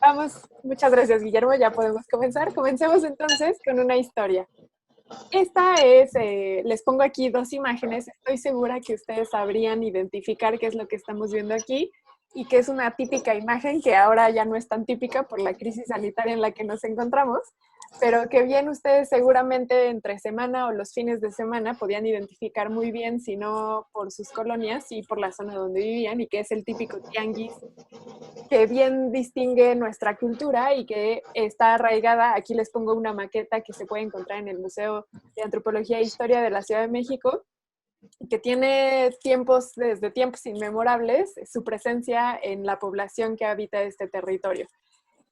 Vamos, muchas gracias, Guillermo. Ya podemos comenzar. Comencemos entonces con una historia. Esta es, les pongo aquí dos imágenes. Estoy segura que ustedes sabrían identificar qué es lo que estamos viendo aquí y que es una típica imagen que ahora ya no es tan típica por la crisis sanitaria en la que nos encontramos, pero que bien ustedes seguramente entre semana o los fines de semana podían identificar muy bien, si no por sus colonias y por la zona donde vivían, y que es el típico tianguis que bien distingue nuestra cultura y que está arraigada. Aquí les pongo una maqueta que se puede encontrar en el Museo de Antropología e Historia de la Ciudad de México, que tiene desde tiempos inmemorables, su presencia en la población que habita este territorio.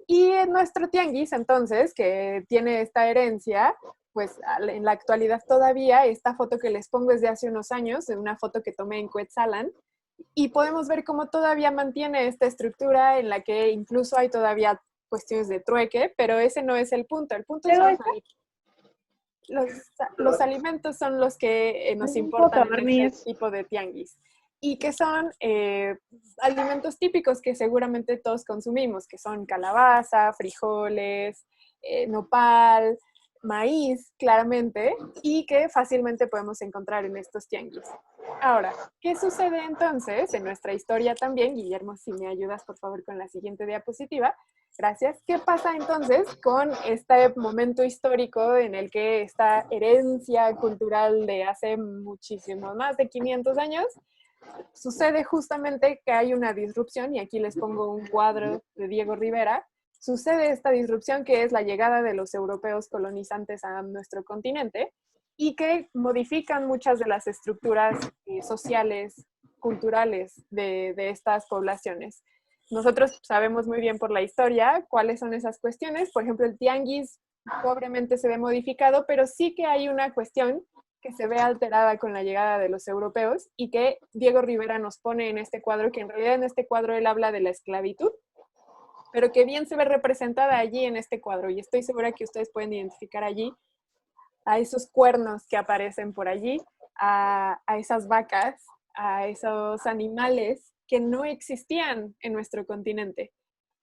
Y en nuestro tianguis, entonces, que tiene esta herencia, pues en la actualidad todavía, esta foto que les pongo es de hace unos años, de una foto que tomé en Cuetzalan, y podemos ver cómo todavía mantiene esta estructura en la que incluso hay todavía cuestiones de trueque, pero ese no es el punto. El punto son los, los alimentos son los que nos No puedo importan en acabar ni este eso. tipo de tianguis. Y que son alimentos típicos que seguramente todos consumimos, que son calabaza, frijoles, nopal, maíz, claramente, y que fácilmente podemos encontrar en estos tianguis. Ahora, ¿qué sucede entonces en nuestra historia también? Guillermo, si me ayudas por favor con la siguiente diapositiva. Gracias. ¿Qué pasa entonces con este momento histórico en el que esta herencia cultural de hace muchísimo más de 500 años sucede justamente que hay una disrupción? Y aquí les pongo un cuadro de Diego Rivera. Sucede esta disrupción que es la llegada de los europeos colonizantes a nuestro continente y que modifican muchas de las estructuras sociales, culturales de estas poblaciones. Nosotros sabemos muy bien por la historia cuáles son esas cuestiones. Por ejemplo, el tianguis pobremente se ve modificado, pero sí que hay una cuestión que se ve alterada con la llegada de los europeos y que Diego Rivera nos pone en este cuadro, que en realidad en este cuadro él habla de la esclavitud, pero que bien se ve representada allí en este cuadro, y estoy segura que ustedes pueden identificar allí a esos cuernos que aparecen por allí, a esas vacas, a esos animales que no existían en nuestro continente.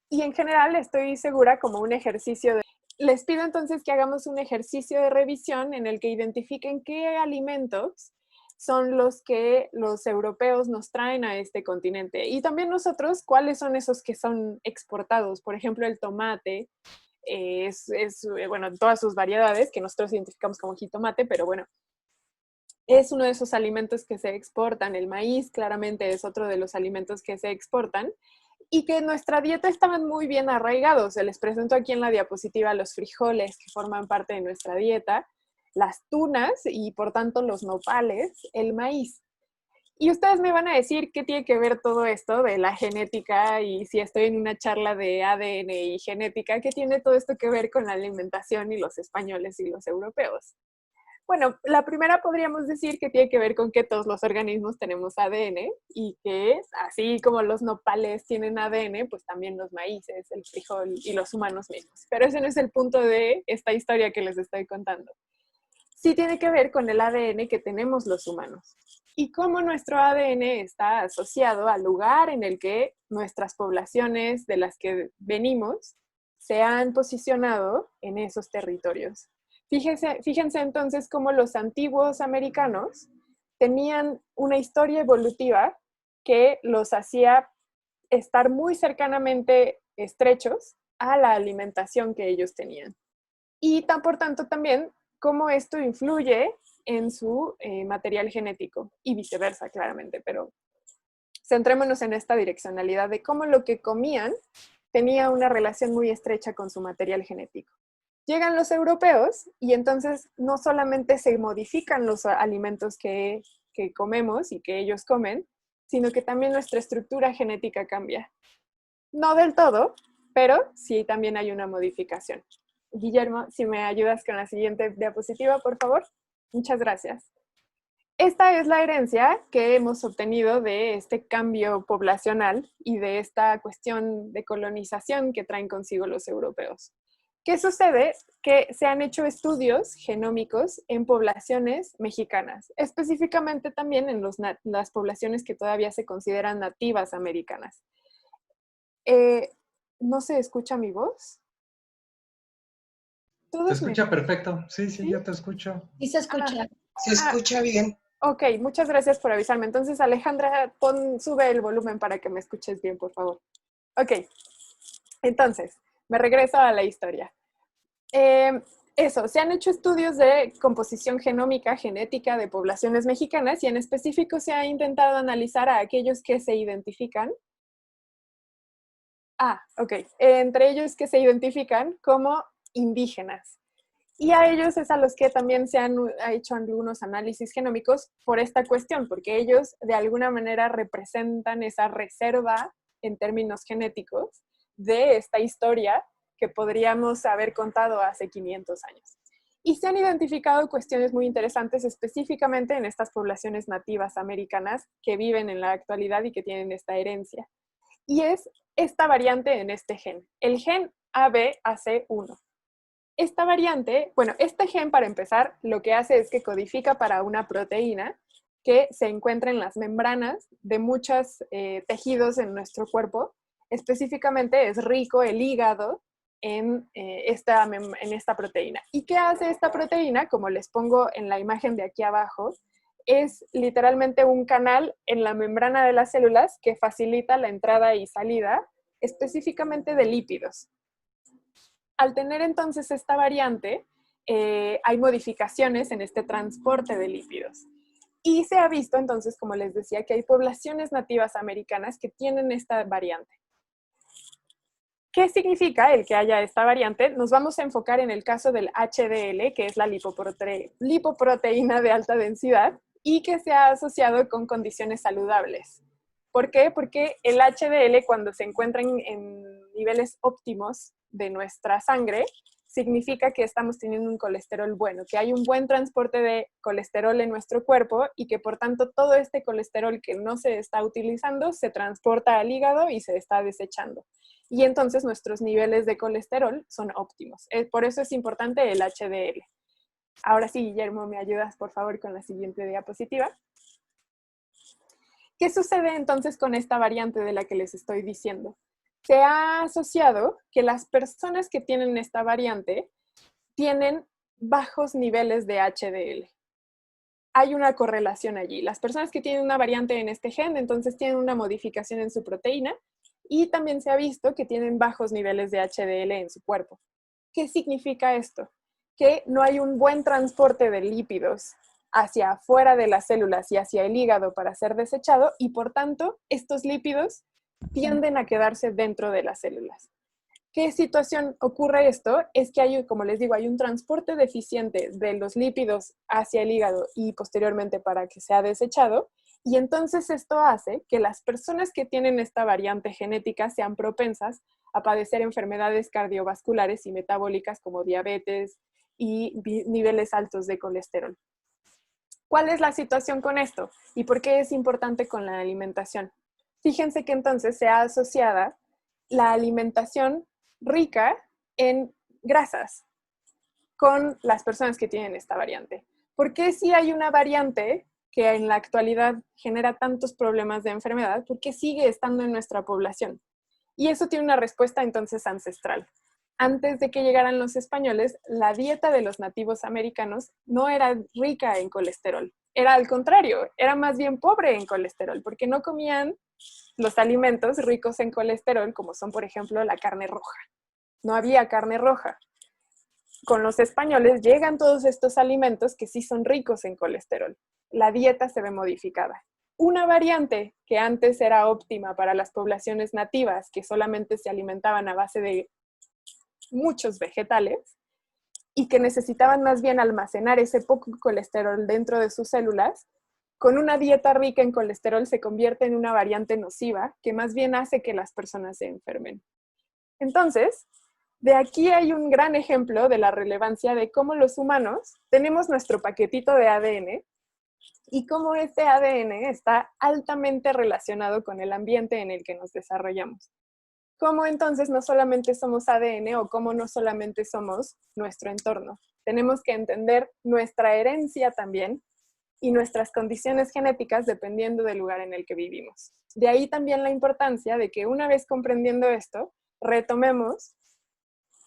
Y en general estoy segura como un ejercicio de... Les pido entonces que hagamos un ejercicio de revisión en el que identifiquen qué alimentos son los que los europeos nos traen a este continente. Y también nosotros, cuáles son esos que son exportados. Por ejemplo, el tomate bueno, en todas sus variedades, que nosotros identificamos como jitomate, pero bueno, es uno de esos alimentos que se exportan. El maíz claramente es otro de los alimentos que se exportan y que en nuestra dieta estaban muy bien arraigados. Se les presento aquí en la diapositiva los frijoles que forman parte de nuestra dieta, las tunas y por tanto los nopales, el maíz. Y ustedes me van a decir qué tiene que ver todo esto de la genética, y si estoy en una charla de ADN y genética, qué tiene todo esto que ver con la alimentación y los españoles y los europeos. Bueno, la primera podríamos decir que tiene que ver con que todos los organismos tenemos ADN y que así como los nopales tienen ADN, pues también los maíces, el frijol y los humanos mismos. Pero ese no es el punto de esta historia que les estoy contando. Sí tiene que ver con el ADN que tenemos los humanos y cómo nuestro ADN está asociado al lugar en el que nuestras poblaciones de las que venimos se han posicionado en esos territorios. Fíjense entonces cómo los antiguos americanos tenían una historia evolutiva que los hacía estar muy cercanamente estrechos a la alimentación que ellos tenían. Y por tanto también cómo esto influye en su material genético y viceversa, claramente, pero centrémonos en esta direccionalidad de cómo lo que comían tenía una relación muy estrecha con su material genético. Llegan los europeos y entonces no solamente se modifican los alimentos que comemos y que ellos comen, sino que también nuestra estructura genética cambia. No del todo, pero sí también hay una modificación. Guillermo, si me ayudas con la siguiente diapositiva, por favor. Muchas gracias. Esta es la herencia que hemos obtenido de este cambio poblacional y de esta cuestión de colonización que traen consigo los europeos. ¿Qué sucede? Que se han hecho estudios genómicos en poblaciones mexicanas, específicamente también en las poblaciones que todavía se consideran nativas americanas. ¿No se escucha mi voz? Te ¿Todos me... escucha perfecto. Sí, sí, ¿Sí? ya te escucho. Sí se Ah, escucha. Se ah, escucha bien. ok, muchas gracias por avisarme. Entonces, Alejandra, sube el volumen para que me escuches bien, por favor. Ok, entonces, me regreso a la historia. Eh, Eso, se han hecho estudios de composición genómica, genética de poblaciones mexicanas y en específico se ha intentado analizar a aquellos que se identifican. Ok. Entre ellos que se identifican como indígenas. Y a ellos es a los que también se han hecho algunos análisis genómicos por esta cuestión, porque ellos de alguna manera representan esa reserva en términos genéticos de esta historia que podríamos haber contado hace 500 años. Y se han identificado cuestiones muy interesantes específicamente en estas poblaciones nativas americanas que viven en la actualidad y que tienen esta herencia. Y es esta variante en este gen, el gen ABAC1. Esta variante, bueno, este gen para empezar, lo que hace es que codifica para una proteína que se encuentra en las membranas de muchos tejidos en nuestro cuerpo. Específicamente es rico el hígado en esta proteína. ¿Y qué hace esta proteína? Como les pongo en la imagen de aquí abajo, es literalmente un canal en la membrana de las células que facilita la entrada y salida específicamente de lípidos. Al tener entonces esta variante, hay modificaciones en este transporte de lípidos. Y se ha visto entonces, como les decía, que hay poblaciones nativas americanas que tienen esta variante. ¿Qué significa el que haya esta variante? Nos vamos a enfocar en el caso del HDL, que es la lipoproteína de alta densidad y que se ha asociado con condiciones saludables. ¿Por qué? Porque el HDL, cuando se encuentra en niveles óptimos de nuestra sangre, significa que estamos teniendo un colesterol bueno, que hay un buen transporte de colesterol en nuestro cuerpo y que por tanto todo este colesterol que no se está utilizando se transporta al hígado y se está desechando. Y entonces nuestros niveles de colesterol son óptimos. Por eso es importante el HDL. Ahora sí, Guillermo, ¿me ayudas por favor con la siguiente diapositiva? ¿Qué sucede entonces con esta variante de la que les estoy diciendo? Se ha asociado que las personas que tienen esta variante tienen bajos niveles de HDL. Hay una correlación allí. Las personas que tienen una variante en este gen, entonces tienen una modificación en su proteína y también se ha visto que tienen bajos niveles de HDL en su cuerpo. ¿Qué significa esto? Que no hay un buen transporte de lípidos hacia afuera de las células y hacia el hígado para ser desechado y por tanto estos lípidos tienden a quedarse dentro de las células. ¿Qué situación ocurre esto? Es que hay, como les digo, hay un transporte deficiente de los lípidos hacia el hígado y posteriormente para que sea desechado. Y entonces esto hace que las personas que tienen esta variante genética sean propensas a padecer enfermedades cardiovasculares y metabólicas como diabetes y niveles altos de colesterol. ¿Cuál es la situación con esto? ¿Y por qué es importante con la alimentación? Fíjense que entonces se ha asociada la alimentación rica en grasas con las personas que tienen esta variante. ¿Por qué si hay una variante que en la actualidad genera tantos problemas de enfermedad? ¿Por qué sigue estando en nuestra población? Y eso tiene una respuesta entonces ancestral. Antes de que llegaran los españoles, la dieta de los nativos americanos no era rica en colesterol. Era al contrario, era más bien pobre en colesterol, porque no comían los alimentos ricos en colesterol, como son, por ejemplo, la carne roja. No había carne roja. Con los españoles llegan todos estos alimentos que sí son ricos en colesterol. La dieta se ve modificada. Una variante que antes era óptima para las poblaciones nativas, que solamente se alimentaban a base de muchos vegetales y que necesitaban más bien almacenar ese poco colesterol dentro de sus células, con una dieta rica en colesterol se convierte en una variante nociva que más bien hace que las personas se enfermen. Entonces, de aquí hay un gran ejemplo de la relevancia de cómo los humanos tenemos nuestro paquetito de ADN y cómo este ADN está altamente relacionado con el ambiente en el que nos desarrollamos. Cómo entonces no solamente somos ADN o cómo no solamente somos nuestro entorno. Tenemos que entender nuestra herencia también y nuestras condiciones genéticas dependiendo del lugar en el que vivimos. De ahí también la importancia de que una vez comprendiendo esto, retomemos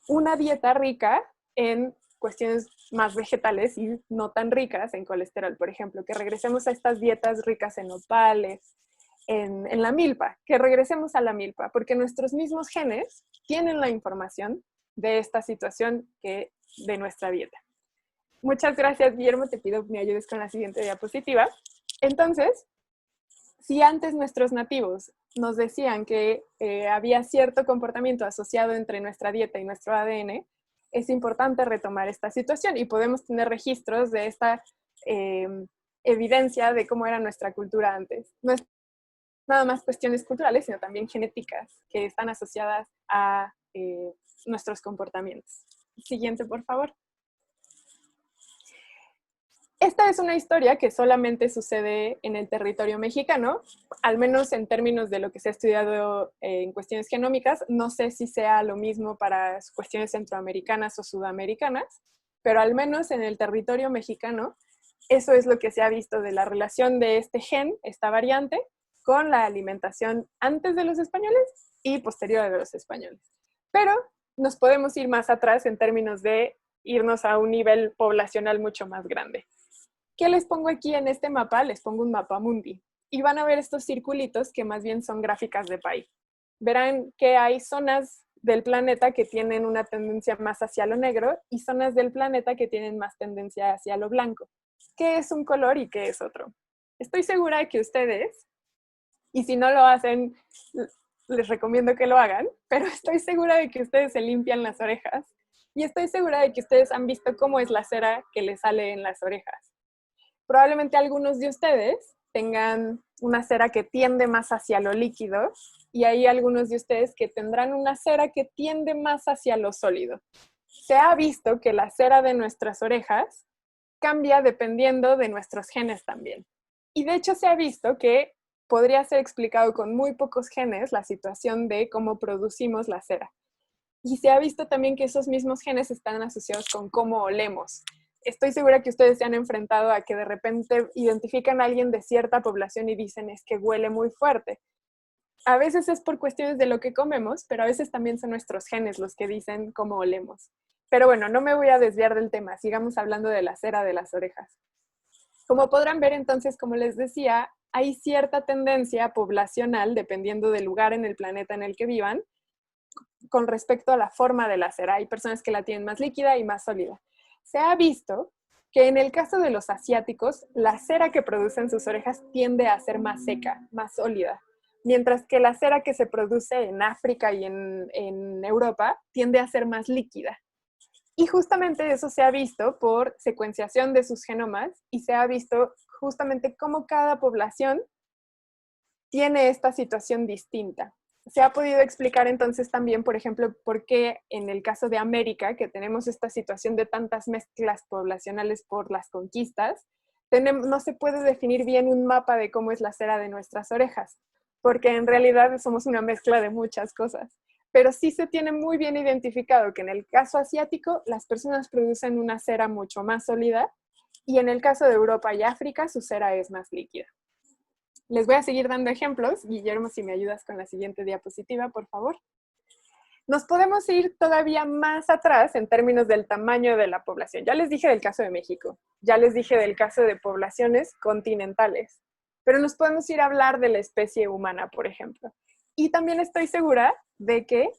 una dieta rica en cuestiones más vegetales y no tan ricas en colesterol, por ejemplo, que regresemos a estas dietas ricas en nopales, en la milpa, que regresemos a la milpa, porque nuestros mismos genes tienen la información de esta situación de nuestra dieta. Muchas gracias, Guillermo. Te pido que me ayudes con la siguiente diapositiva. Entonces, si antes nuestros nativos nos decían que había cierto comportamiento asociado entre nuestra dieta y nuestro ADN, es importante retomar esta situación y podemos tener registros de esta evidencia de cómo era nuestra cultura antes. No es nada más cuestiones culturales, sino también genéticas que están asociadas a nuestros comportamientos. Siguiente, por favor. Esta es una historia que solamente sucede en el territorio mexicano, al menos en términos de lo que se ha estudiado en cuestiones genómicas. No sé si sea lo mismo para cuestiones centroamericanas o sudamericanas, pero al menos en el territorio mexicano, eso es lo que se ha visto de la relación de este gen, esta variante, con la alimentación antes de los españoles y posterior a los españoles. Pero nos podemos ir más atrás en términos de irnos a un nivel poblacional mucho más grande. ¿Qué les pongo aquí en este mapa? Les pongo un mapa mundi. Y van a ver estos circulitos que más bien son gráficas de pie. Verán que hay zonas del planeta que tienen una tendencia más hacia lo negro y zonas del planeta que tienen más tendencia hacia lo blanco. ¿Qué es un color y qué es otro? Estoy segura de que ustedes, y si no lo hacen, les recomiendo que lo hagan, pero estoy segura de que ustedes se limpian las orejas y estoy segura de que ustedes han visto cómo es la cera que les sale en las orejas. Probablemente algunos de ustedes tengan una cera que tiende más hacia lo líquido y hay algunos de ustedes que tendrán una cera que tiende más hacia lo sólido. Se ha visto que la cera de nuestras orejas cambia dependiendo de nuestros genes también. Y de hecho se ha visto que podría ser explicado con muy pocos genes la situación de cómo producimos la cera. Y se ha visto también que esos mismos genes están asociados con cómo olemos. Estoy segura que ustedes se han enfrentado a que de repente identifican a alguien de cierta población y dicen es que huele muy fuerte. A veces es por cuestiones de lo que comemos, pero a veces también son nuestros genes los que dicen cómo olemos. Pero bueno, no me voy a desviar del tema, sigamos hablando de la cera de las orejas. Como podrán ver entonces, como les decía, hay cierta tendencia poblacional, dependiendo del lugar en el planeta en el que vivan, con respecto a la forma de la cera. Hay personas que la tienen más líquida y más sólida. Se ha visto que en el caso de los asiáticos, la cera que producen sus orejas tiende a ser más seca, más sólida, mientras que la cera que se produce en África y en Europa tiende a ser más líquida. Y justamente eso se ha visto por secuenciación de sus genomas y se ha visto justamente cómo cada población tiene esta situación distinta. Se ha podido explicar entonces también, por ejemplo, por qué en el caso de América, que tenemos esta situación de tantas mezclas poblacionales por las conquistas, no se puede definir bien un mapa de cómo es la cera de nuestras orejas, porque en realidad somos una mezcla de muchas cosas. Pero sí se tiene muy bien identificado que en el caso asiático, las personas producen una cera mucho más sólida y en el caso de Europa y África, su cera es más líquida. Les voy a seguir dando ejemplos. Guillermo, si me ayudas con la siguiente diapositiva, por favor. Nos podemos ir todavía más atrás en términos del tamaño de la población. Ya les dije del caso de México, ya les dije del caso de poblaciones continentales, pero nos podemos ir a hablar de la especie humana, por ejemplo. Y también estoy segura de que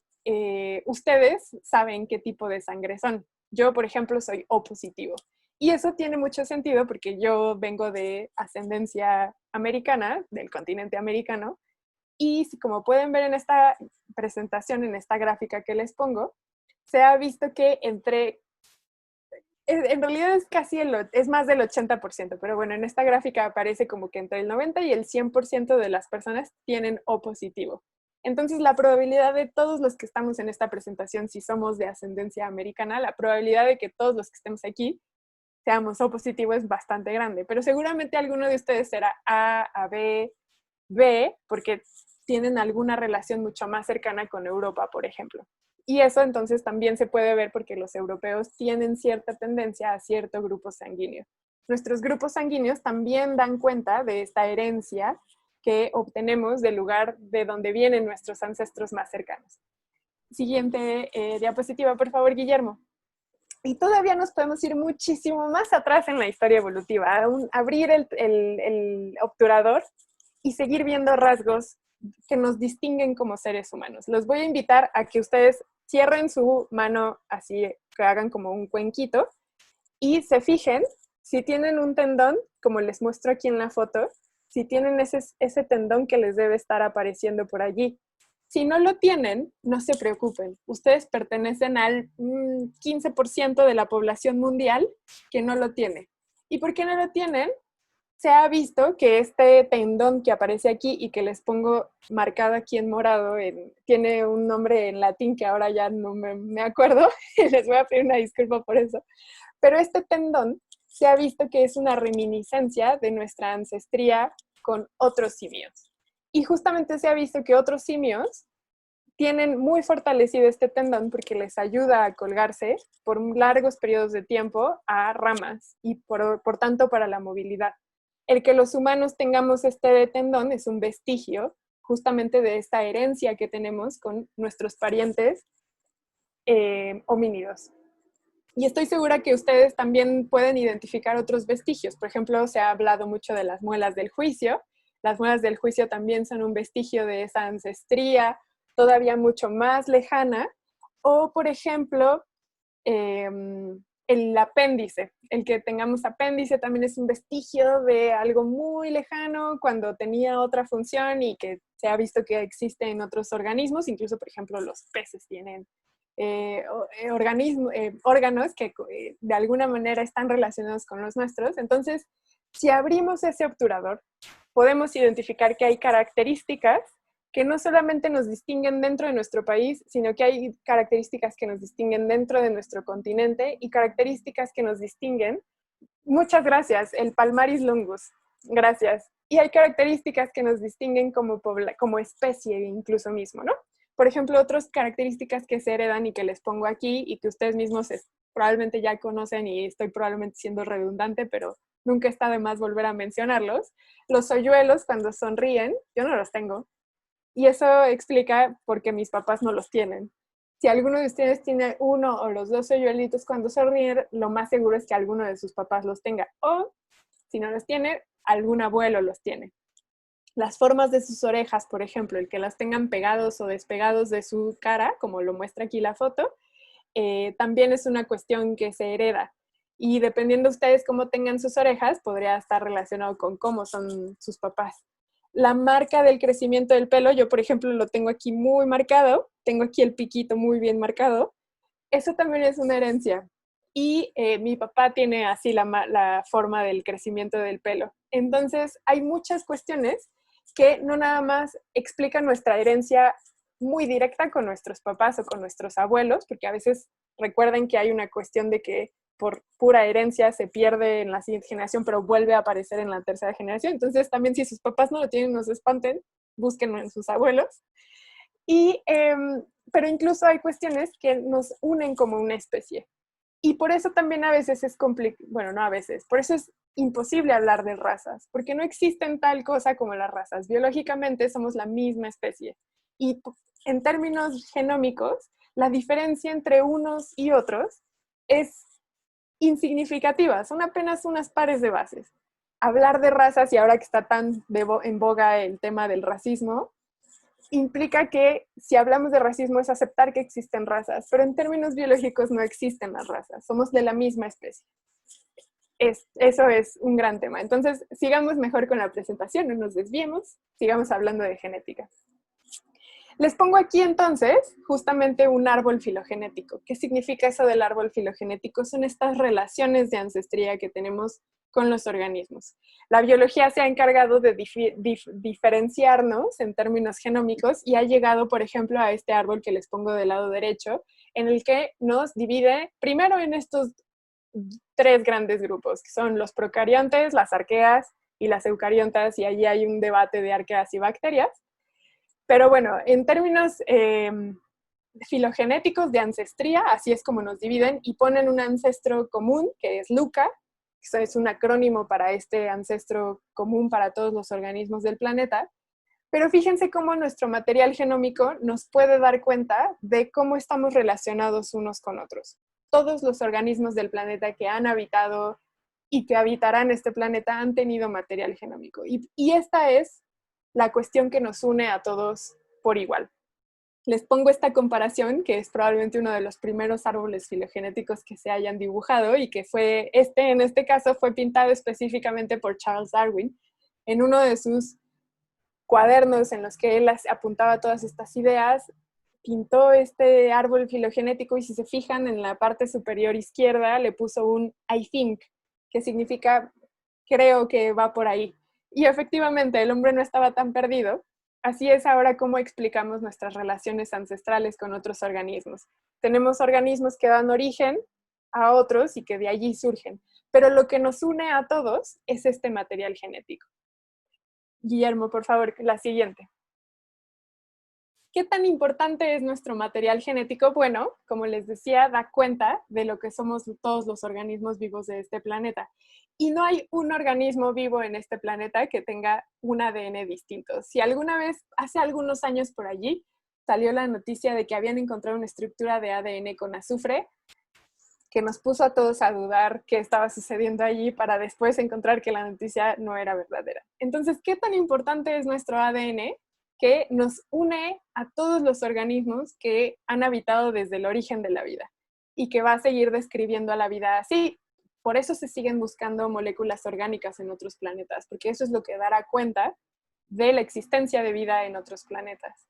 ustedes saben qué tipo de sangre son. Yo, por ejemplo, soy O positivo. Y eso tiene mucho sentido porque yo vengo de ascendencia americana, del continente americano, y como pueden ver en esta presentación, en esta gráfica que les pongo, se ha visto que en realidad es más del 80%, pero bueno, en esta gráfica aparece como que entre el 90 y el 100% de las personas tienen O positivo. Entonces, la probabilidad de todos los que estamos en esta presentación, si somos de ascendencia americana, la probabilidad de que todos los que estemos aquí seamos O positivo es bastante grande, pero seguramente alguno de ustedes será A, B, B, porque tienen alguna relación mucho más cercana con Europa, por ejemplo. Y eso entonces también se puede ver porque los europeos tienen cierta tendencia a cierto grupo sanguíneo. Nuestros grupos sanguíneos también dan cuenta de esta herencia que obtenemos del lugar de donde vienen nuestros ancestros más cercanos. Siguiente diapositiva, por favor, Guillermo. Y todavía nos podemos ir muchísimo más atrás en la historia evolutiva, abrir el obturador y seguir viendo rasgos que nos distinguen como seres humanos. Los voy a invitar a que ustedes cierren su mano así, que hagan como un cuenquito y se fijen si tienen un tendón, como les muestro aquí en la foto, si tienen ese tendón que les debe estar apareciendo por allí. Si no lo tienen, no se preocupen. Ustedes pertenecen al 15% de la población mundial que no lo tiene. ¿Y por qué no lo tienen? Se ha visto que este tendón que aparece aquí y que les pongo marcado aquí en morado, tiene un nombre en latín que ahora ya no me acuerdo, y les voy a pedir una disculpa por eso. Pero este tendón se ha visto que es una reminiscencia de nuestra ancestría con otros simios. Y justamente se ha visto que otros simios tienen muy fortalecido este tendón porque les ayuda a colgarse por largos periodos de tiempo a ramas y por tanto para la movilidad. El que los humanos tengamos este tendón es un vestigio justamente de esta herencia que tenemos con nuestros parientes homínidos. Y estoy segura que ustedes también pueden identificar otros vestigios. Por ejemplo, se ha hablado mucho de las muelas del juicio. Las muelas del juicio también son un vestigio de esa ancestría todavía mucho más lejana. O, por ejemplo, el apéndice. El que tengamos apéndice también es un vestigio de algo muy lejano cuando tenía otra función y que se ha visto que existe en otros organismos. Incluso, por ejemplo, los peces tienen órganos que de alguna manera están relacionados con los nuestros. Entonces, si abrimos ese obturador, podemos identificar que hay características que no solamente nos distinguen dentro de nuestro país, sino que hay características que nos distinguen dentro de nuestro continente y características que nos distinguen. Muchas gracias, el Palmaris longus. Gracias. Y hay características que nos distinguen como especie incluso mismo, ¿no? Por ejemplo, otras características que se heredan y que les pongo aquí y que ustedes mismos probablemente ya conocen y estoy probablemente siendo redundante, pero nunca está de más volver a mencionarlos. Los hoyuelos cuando sonríen, yo no los tengo. Y eso explica por qué mis papás no los tienen. Si alguno de ustedes tiene uno o los dos hoyuelitos cuando sonríen, lo más seguro es que alguno de sus papás los tenga. O, si no los tiene, algún abuelo los tiene. Las formas de sus orejas, por ejemplo, el que las tengan pegados o despegados de su cara, como lo muestra aquí la foto, también es una cuestión que se hereda. Y dependiendo de ustedes cómo tengan sus orejas, podría estar relacionado con cómo son sus papás. La marca del crecimiento del pelo, yo por ejemplo lo tengo aquí muy marcado, tengo aquí el piquito muy bien marcado. Eso también es una herencia. Y mi papá tiene así la forma del crecimiento del pelo. Entonces hay muchas cuestiones que no nada más explican nuestra herencia muy directa con nuestros papás o con nuestros abuelos, porque a veces recuerden que hay una cuestión de que por pura herencia se pierde en la siguiente generación, pero vuelve a aparecer en la tercera generación. Entonces también si sus papás no lo tienen, no se espanten, búsquenlo en sus abuelos. Pero incluso hay cuestiones que nos unen como una especie. Y por eso también a veces es complicado, bueno, no a veces, por eso es imposible hablar de razas, porque no existen tal cosa como las razas. Biológicamente somos la misma especie. Y en términos genómicos, la diferencia entre unos y otros es insignificativa, son apenas unas pares de bases. Hablar de razas, y ahora que está tan en boga el tema del racismo, implica que si hablamos de racismo es aceptar que existen razas, pero en términos biológicos no existen las razas, somos de la misma especie. Eso es un gran tema. Entonces, sigamos mejor con la presentación, no nos desviemos, sigamos hablando de genética. Les pongo aquí entonces justamente un árbol filogenético. ¿Qué significa eso del árbol filogenético? Son estas relaciones de ancestría que tenemos con los organismos. La biología se ha encargado de diferenciarnos en términos genómicos y ha llegado, por ejemplo, a este árbol que les pongo del lado derecho, en el que nos divide primero en estos tres grandes grupos, que son los procariontes, las arqueas y las eucariontas, y allí hay un debate de arqueas y bacterias. Pero bueno, en términos filogenéticos de ancestría, así es como nos dividen y ponen un ancestro común, que es LUCA, que es un acrónimo para este ancestro común para todos los organismos del planeta. Pero fíjense cómo nuestro material genómico nos puede dar cuenta de cómo estamos relacionados unos con otros. Todos los organismos del planeta que han habitado y que habitarán este planeta han tenido material genómico. Y esta es la cuestión que nos une a todos por igual. Les pongo esta comparación, que es probablemente uno de los primeros árboles filogenéticos que se hayan dibujado y que fue, en este caso, fue pintado específicamente por Charles Darwin en uno de sus cuadernos en los que él apuntaba todas estas ideas. Pintó este árbol filogenético y si se fijan en la parte superior izquierda le puso un I think, que significa creo que va por ahí. Y efectivamente el hombre no estaba tan perdido. Así es ahora cómo explicamos nuestras relaciones ancestrales con otros organismos. Tenemos organismos que dan origen a otros y que de allí surgen. Pero lo que nos une a todos es este material genético. Guillermo, por favor, la siguiente. ¿Qué tan importante es nuestro material genético? Bueno, como les decía, da cuenta de lo que somos todos los organismos vivos de este planeta. Y no hay un organismo vivo en este planeta que tenga un ADN distinto. Si alguna vez, hace algunos años por allí, salió la noticia de que habían encontrado una estructura de ADN con azufre, que nos puso a todos a dudar qué estaba sucediendo allí para después encontrar que la noticia no era verdadera. Entonces, ¿qué tan importante es nuestro ADN que nos une a todos los organismos que han habitado desde el origen de la vida y que va a seguir describiendo a la vida así? Por eso se siguen buscando moléculas orgánicas en otros planetas, porque eso es lo que dará cuenta de la existencia de vida en otros planetas.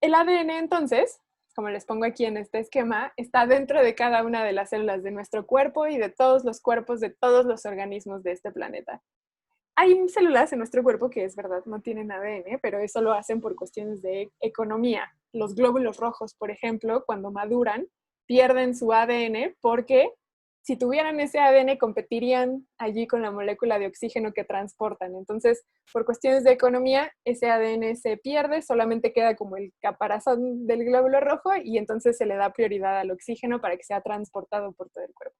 El ADN, entonces, como les pongo aquí en este esquema, está dentro de cada una de las células de nuestro cuerpo y de todos los cuerpos de todos los organismos de este planeta. Hay células en nuestro cuerpo que es verdad, no tienen ADN, pero eso lo hacen por cuestiones de economía. Los glóbulos rojos, por ejemplo, cuando maduran, pierden su ADN porque si tuvieran ese ADN competirían allí con la molécula de oxígeno que transportan. Entonces, por cuestiones de economía, ese ADN se pierde, solamente queda como el caparazón del glóbulo rojo y entonces se le da prioridad al oxígeno para que sea transportado por todo el cuerpo.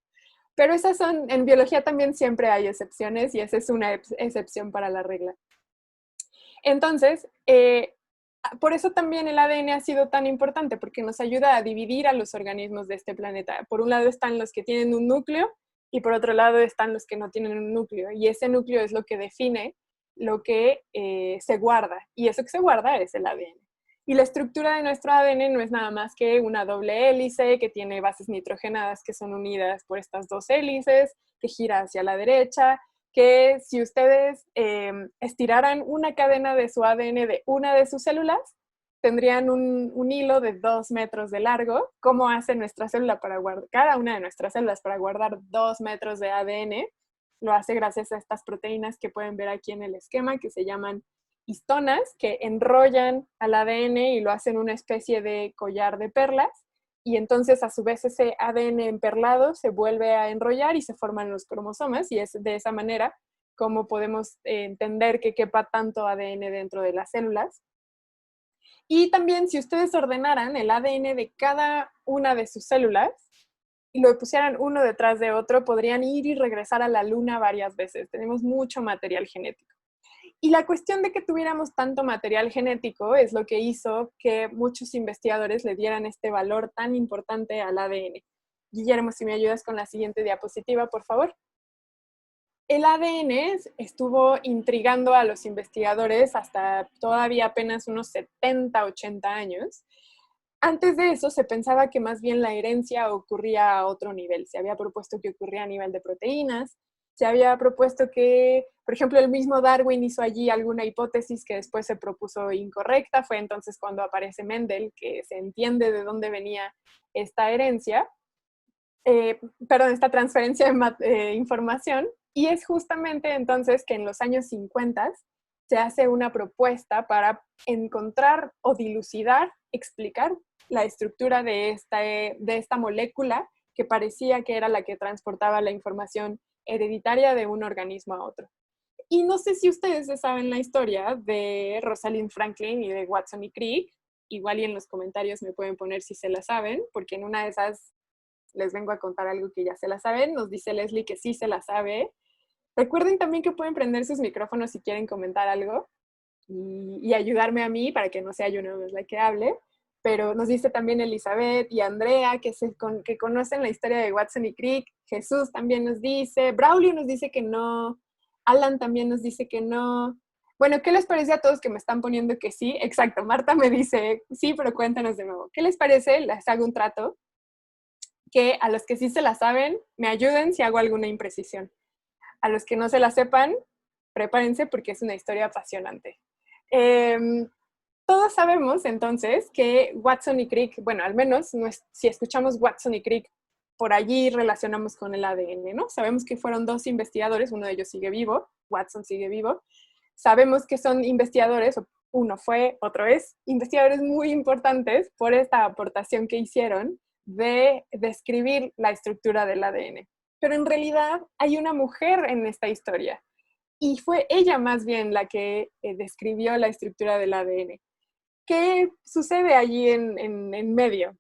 Pero esas son, en biología también siempre hay excepciones y esa es una excepción para la regla. Entonces, por eso también el ADN ha sido tan importante, porque nos ayuda a dividir a los organismos de este planeta. Por un lado están los que tienen un núcleo y por otro lado están los que no tienen un núcleo. Y ese núcleo es lo que define lo que se guarda. Y eso que se guarda es el ADN. Y la estructura de nuestro ADN no es nada más que una doble hélice que tiene bases nitrogenadas que son unidas por estas dos hélices, que gira hacia la derecha, que si ustedes estiraran una cadena de su ADN de una de sus células, tendrían un hilo de 2 metros de largo. ¿Cómo hace nuestra célula para guardar, cada una de nuestras células para guardar 2 metros de ADN? Lo hace gracias a estas proteínas que pueden ver aquí en el esquema, que se llaman histonas, que enrollan al ADN y lo hacen una especie de collar de perlas. Y entonces a su vez ese ADN emperlado se vuelve a enrollar y se forman los cromosomas y es de esa manera como podemos entender que quepa tanto ADN dentro de las células. Y también si ustedes ordenaran el ADN de cada una de sus células y lo pusieran uno detrás de otro, podrían ir y regresar a la luna varias veces. Tenemos mucho material genético. Y la cuestión de que tuviéramos tanto material genético es lo que hizo que muchos investigadores le dieran este valor tan importante al ADN. Guillermo, si me ayudas con la siguiente diapositiva, por favor. El ADN estuvo intrigando a los investigadores hasta todavía apenas unos 70, 80 años. Antes de eso se pensaba que más bien la herencia ocurría a otro nivel. Se había propuesto que ocurría a nivel de proteínas, se había propuesto que, por ejemplo, el mismo Darwin hizo allí alguna hipótesis que después se propuso incorrecta. Fue entonces cuando aparece Mendel, que se entiende de dónde venía esta herencia, esta transferencia de información. Y es justamente entonces que en los años 50 se hace una propuesta para encontrar o dilucidar, explicar la estructura de esta molécula que parecía que era la que transportaba la información hereditaria de un organismo a otro. Y no sé si ustedes saben la historia de Rosalind Franklin y de Watson y Crick, igual y en los comentarios me pueden poner si se la saben, porque en una de esas les vengo a contar algo que ya se la saben. Nos dice Leslie que sí se la sabe. Recuerden también que pueden prender sus micrófonos si quieren comentar algo. y ayudarme a mí para que no sea yo nada más la que hable. Pero nos dice también Elizabeth y Andrea que conocen la historia de Watson y Crick. Jesús también nos dice, Braulio nos dice que no, Alan también nos dice que no. Bueno, ¿qué les parece a todos que me están poniendo que sí? Exacto, Marta me dice, sí, pero cuéntanos de nuevo. ¿Qué les parece? Les hago un trato, que a los que sí se la saben, me ayuden si hago alguna imprecisión. A los que no se la sepan, prepárense porque es una historia apasionante. Todos sabemos entonces que Watson y Crick, bueno, al menos si escuchamos Watson y Crick, por allí relacionamos con el ADN, ¿no? Sabemos que fueron dos investigadores, uno de ellos sigue vivo, Watson sigue vivo. Sabemos que son investigadores, uno fue, otro es, investigadores muy importantes por esta aportación que hicieron de describir la estructura del ADN. Pero en realidad hay una mujer en esta historia y fue ella más bien la que describió la estructura del ADN. ¿Qué sucede allí en medio?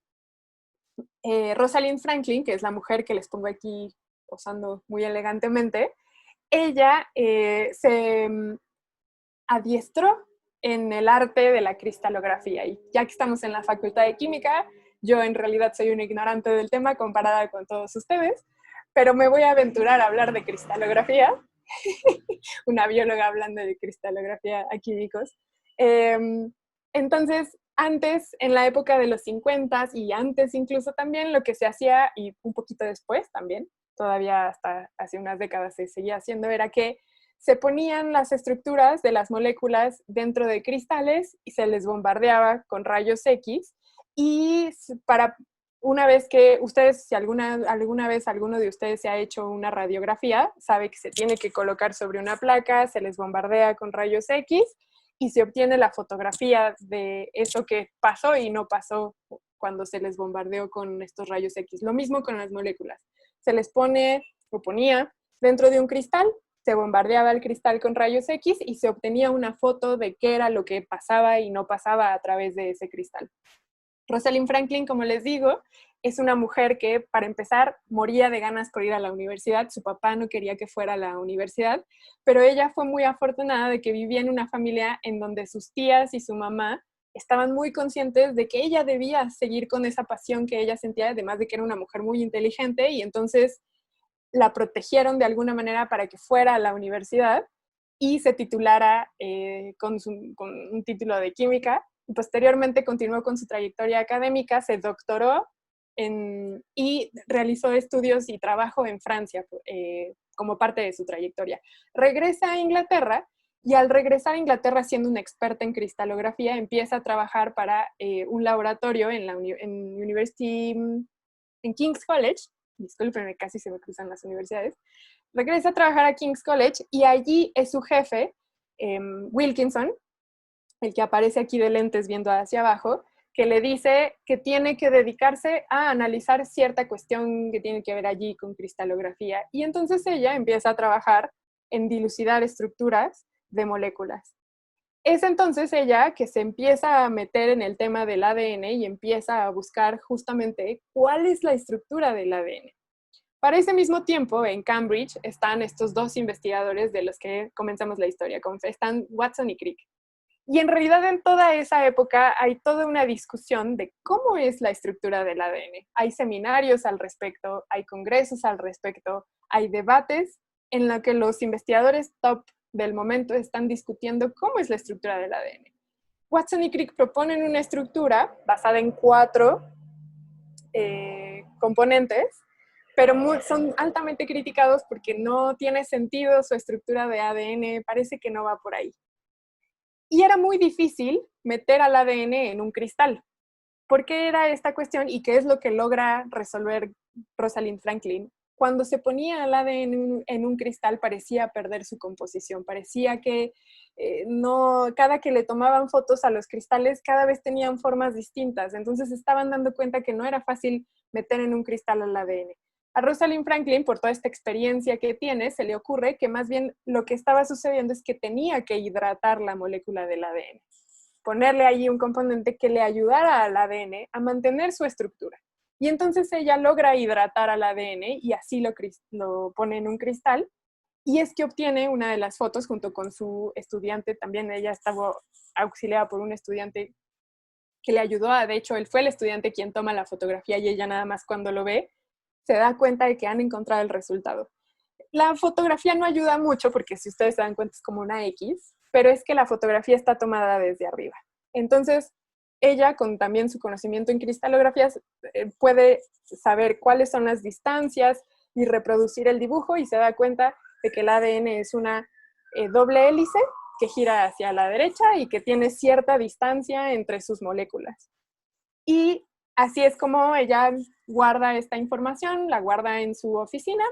Rosalind Franklin, que es la mujer que les pongo aquí posando muy elegantemente, ella se adiestró en el arte de la cristalografía. Y ya que estamos en la Facultad de Química, yo en realidad soy una ignorante del tema comparada con todos ustedes, pero me voy a aventurar a hablar de cristalografía. Una bióloga hablando de cristalografía a químicos. Entonces, antes, en la época de los 50 y antes incluso también, lo que se hacía, y un poquito después también, todavía hasta hace unas décadas se seguía haciendo, era que se ponían las estructuras de las moléculas dentro de cristales y se les bombardeaba con rayos X. Y para una vez que ustedes, si alguna vez alguno de ustedes se ha hecho una radiografía, sabe que se tiene que colocar sobre una placa, se les bombardea con rayos X y se obtiene la fotografía de eso que pasó y no pasó cuando se les bombardeó con estos rayos X. Lo mismo con las moléculas. Se les ponía dentro de un cristal, se bombardeaba el cristal con rayos X y se obtenía una foto de qué era lo que pasaba y no pasaba a través de ese cristal. Rosalind Franklin, como les digo, es una mujer que, para empezar, moría de ganas por ir a la universidad. Su papá no quería que fuera a la universidad, pero ella fue muy afortunada de que vivía en una familia en donde sus tías y su mamá estaban muy conscientes de que ella debía seguir con esa pasión que ella sentía, además de que era una mujer muy inteligente, y entonces la protegieron de alguna manera para que fuera a la universidad y se titulara con un título de química. Posteriormente continuó con su trayectoria académica, se doctoró y realizó estudios y trabajo en Francia como parte de su trayectoria. Regresa a Inglaterra y al regresar a Inglaterra siendo una experta en cristalografía, empieza a trabajar para un laboratorio en King's College. Discúlpenme, casi se me cruzan las universidades. Regresa a trabajar a King's College y allí es su jefe, Wilkinson, el que aparece aquí de lentes viendo hacia abajo, que le dice que tiene que dedicarse a analizar cierta cuestión que tiene que ver allí con cristalografía. Y entonces ella empieza a trabajar en dilucidar estructuras de moléculas. Es entonces ella que se empieza a meter en el tema del ADN y empieza a buscar justamente cuál es la estructura del ADN. Para ese mismo tiempo, en Cambridge, están estos dos investigadores de los que comenzamos la historia, están Watson y Crick. Y en realidad en toda esa época hay toda una discusión de cómo es la estructura del ADN. Hay seminarios al respecto, hay congresos al respecto, hay debates en los que los investigadores top del momento están discutiendo cómo es la estructura del ADN. Watson y Crick proponen una estructura basada en 4 componentes, pero son altamente criticados porque no tiene sentido su estructura de ADN, parece que no va por ahí. Y era muy difícil meter al ADN en un cristal. ¿Por qué era esta cuestión y qué es lo que logra resolver Rosalind Franklin? Cuando se ponía el ADN en un cristal parecía perder su composición, parecía que cada que le tomaban fotos a los cristales cada vez tenían formas distintas, entonces estaban dando cuenta que no era fácil meter en un cristal el ADN. A Rosalind Franklin, por toda esta experiencia que tiene, se le ocurre que más bien lo que estaba sucediendo es que tenía que hidratar la molécula del ADN, ponerle allí un componente que le ayudara al ADN a mantener su estructura. Y entonces ella logra hidratar al ADN y así lo pone en un cristal. y es que obtiene una de las fotos junto con su estudiante, también ella estaba auxiliada por un estudiante que le ayudó de hecho, él fue el estudiante quien toma la fotografía y ella nada más cuando lo ve, se da cuenta de que han encontrado el resultado. La fotografía no ayuda mucho porque si ustedes se dan cuenta es como una X, pero es que la fotografía está tomada desde arriba. Entonces, ella, con también su conocimiento en cristalografías, puede saber cuáles son las distancias y reproducir el dibujo y se da cuenta de que el ADN es una doble hélice que gira hacia la derecha y que tiene cierta distancia entre sus moléculas. Y así es como ella guarda esta información, la guarda en su oficina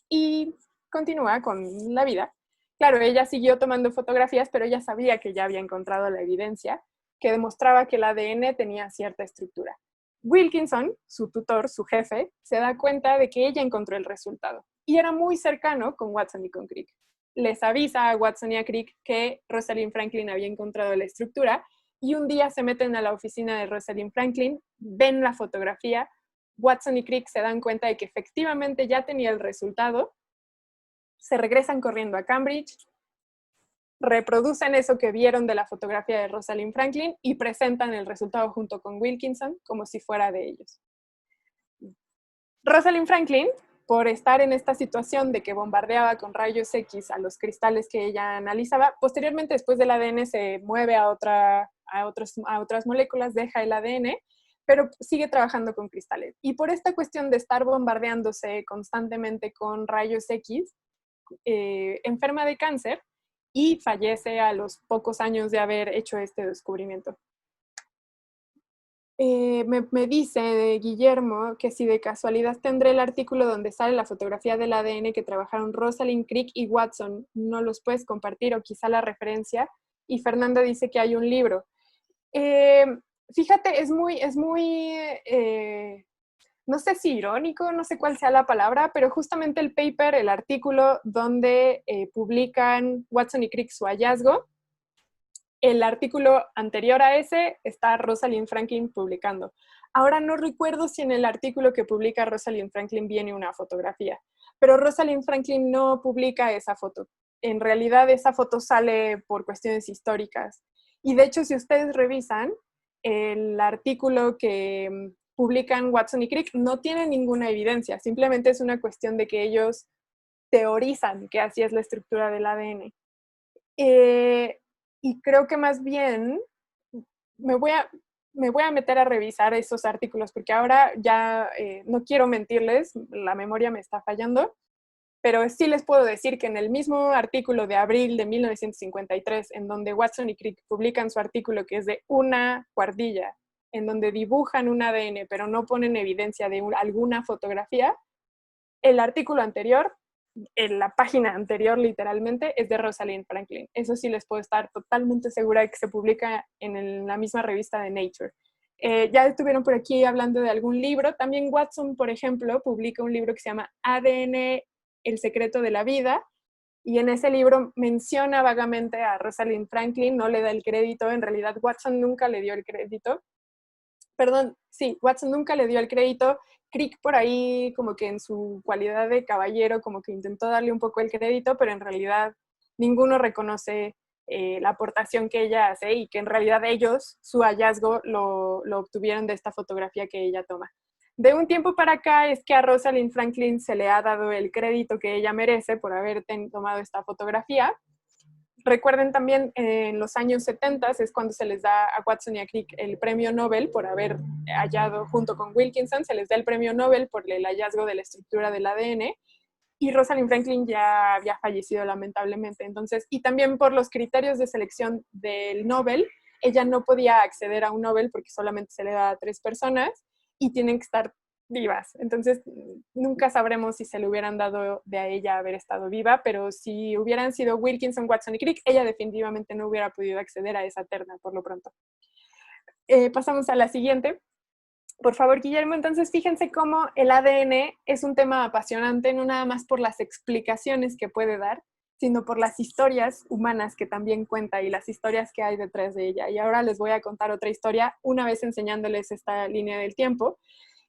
y continúa con la vida. Claro, ella siguió tomando fotografías, pero ella sabía que ya había encontrado la evidencia que demostraba que el ADN tenía cierta estructura. Wilkinson, su tutor, su jefe, se da cuenta de que ella encontró el resultado y era muy cercano con Watson y con Crick. Les avisa a Watson y a Crick que Rosalind Franklin había encontrado la estructura y un día se meten a la oficina de Rosalind Franklin, ven la fotografía, Watson y Crick se dan cuenta de que efectivamente ya tenía el resultado, se regresan corriendo a Cambridge, reproducen eso que vieron de la fotografía de Rosalind Franklin y presentan el resultado junto con Wilkinson como si fuera de ellos. Rosalind Franklin, por estar en esta situación de que bombardeaba con rayos X a los cristales que ella analizaba, posteriormente después del ADN se mueve a otras moléculas, deja el ADN, pero sigue trabajando con cristales. Y por esta cuestión de estar bombardeándose constantemente con rayos X, enferma de cáncer y fallece a los pocos años de haber hecho este descubrimiento. Me dice Guillermo que si de casualidad tendré el artículo donde sale la fotografía del ADN que trabajaron Rosalind, Crick y Watson, no los puedes compartir o quizá la referencia. Y Fernanda dice que hay un libro. Fíjate, es muy no sé si irónico, no sé cuál sea la palabra, pero justamente el paper, el artículo donde publican Watson y Crick su hallazgo, el artículo anterior a ese está Rosalind Franklin publicando. Ahora no recuerdo si en el artículo que publica Rosalind Franklin viene una fotografía, pero Rosalind Franklin no publica esa foto. En realidad esa foto sale por cuestiones históricas. Y de hecho, si ustedes revisan, el artículo que publican Watson y Crick no tiene ninguna evidencia, simplemente es una cuestión de que ellos teorizan que así es la estructura del ADN. Y creo que más bien me voy a meter a revisar esos artículos porque ahora ya no quiero mentirles, la memoria me está fallando, pero sí les puedo decir que en el mismo artículo de abril de 1953, en donde Watson y Crick publican su artículo que es de una cuardilla, en donde dibujan un ADN pero no ponen evidencia de alguna fotografía, el artículo anterior en la página anterior literalmente es de Rosalind Franklin. Eso sí les puedo estar totalmente segura de que se publica en la misma revista de Nature. Ya estuvieron por aquí hablando de algún libro. También Watson, por ejemplo, publica un libro que se llama ADN, el secreto de la vida, y en ese libro menciona vagamente a Rosalind Franklin, no le da el crédito, en realidad Watson nunca le dio el crédito. Perdón, sí, Watson nunca le dio el crédito. Crick por ahí como que en su cualidad de caballero como que intentó darle un poco el crédito, pero en realidad ninguno reconoce la aportación que ella hace y que en realidad ellos, su hallazgo lo obtuvieron de esta fotografía que ella toma. De un tiempo para acá es que a Rosalind Franklin se le ha dado el crédito que ella merece por haber tomado esta fotografía. Recuerden también, en los años 70 es cuando se les da a Watson y a Crick el premio Nobel por haber hallado, junto con Wilkinson, se les da el premio Nobel por el hallazgo de la estructura del ADN, y Rosalind Franklin ya había fallecido lamentablemente. Entonces, y también por los criterios de selección del Nobel, ella no podía acceder a un Nobel porque solamente se le da a 3 personas y tienen que estar vivas. Entonces, nunca sabremos si se le hubieran dado de a ella haber estado viva, pero si hubieran sido Wilkinson, Watson y Crick, ella definitivamente no hubiera podido acceder a esa terna por lo pronto. Pasamos a la siguiente. Por favor, Guillermo, entonces fíjense cómo el ADN es un tema apasionante, no nada más por las explicaciones que puede dar, sino por las historias humanas que también cuenta y las historias que hay detrás de ella. Y ahora les voy a contar otra historia, una vez enseñándoles esta línea del tiempo.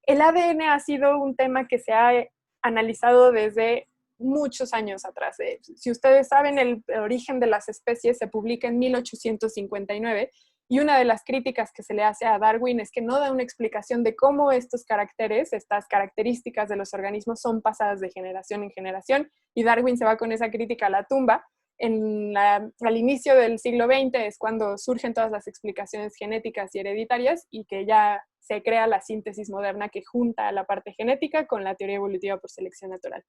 El ADN ha sido un tema que se ha analizado desde muchos años atrás. Si ustedes saben, el origen de las especies se publica en 1859 y una de las críticas que se le hace a Darwin es que no da una explicación de cómo estos caracteres, estas características de los organismos son pasadas de generación en generación, y Darwin se va con esa crítica a la tumba. Al inicio del siglo XX es cuando surgen todas las explicaciones genéticas y hereditarias y que ya se crea la síntesis moderna que junta la parte genética con la teoría evolutiva por selección natural.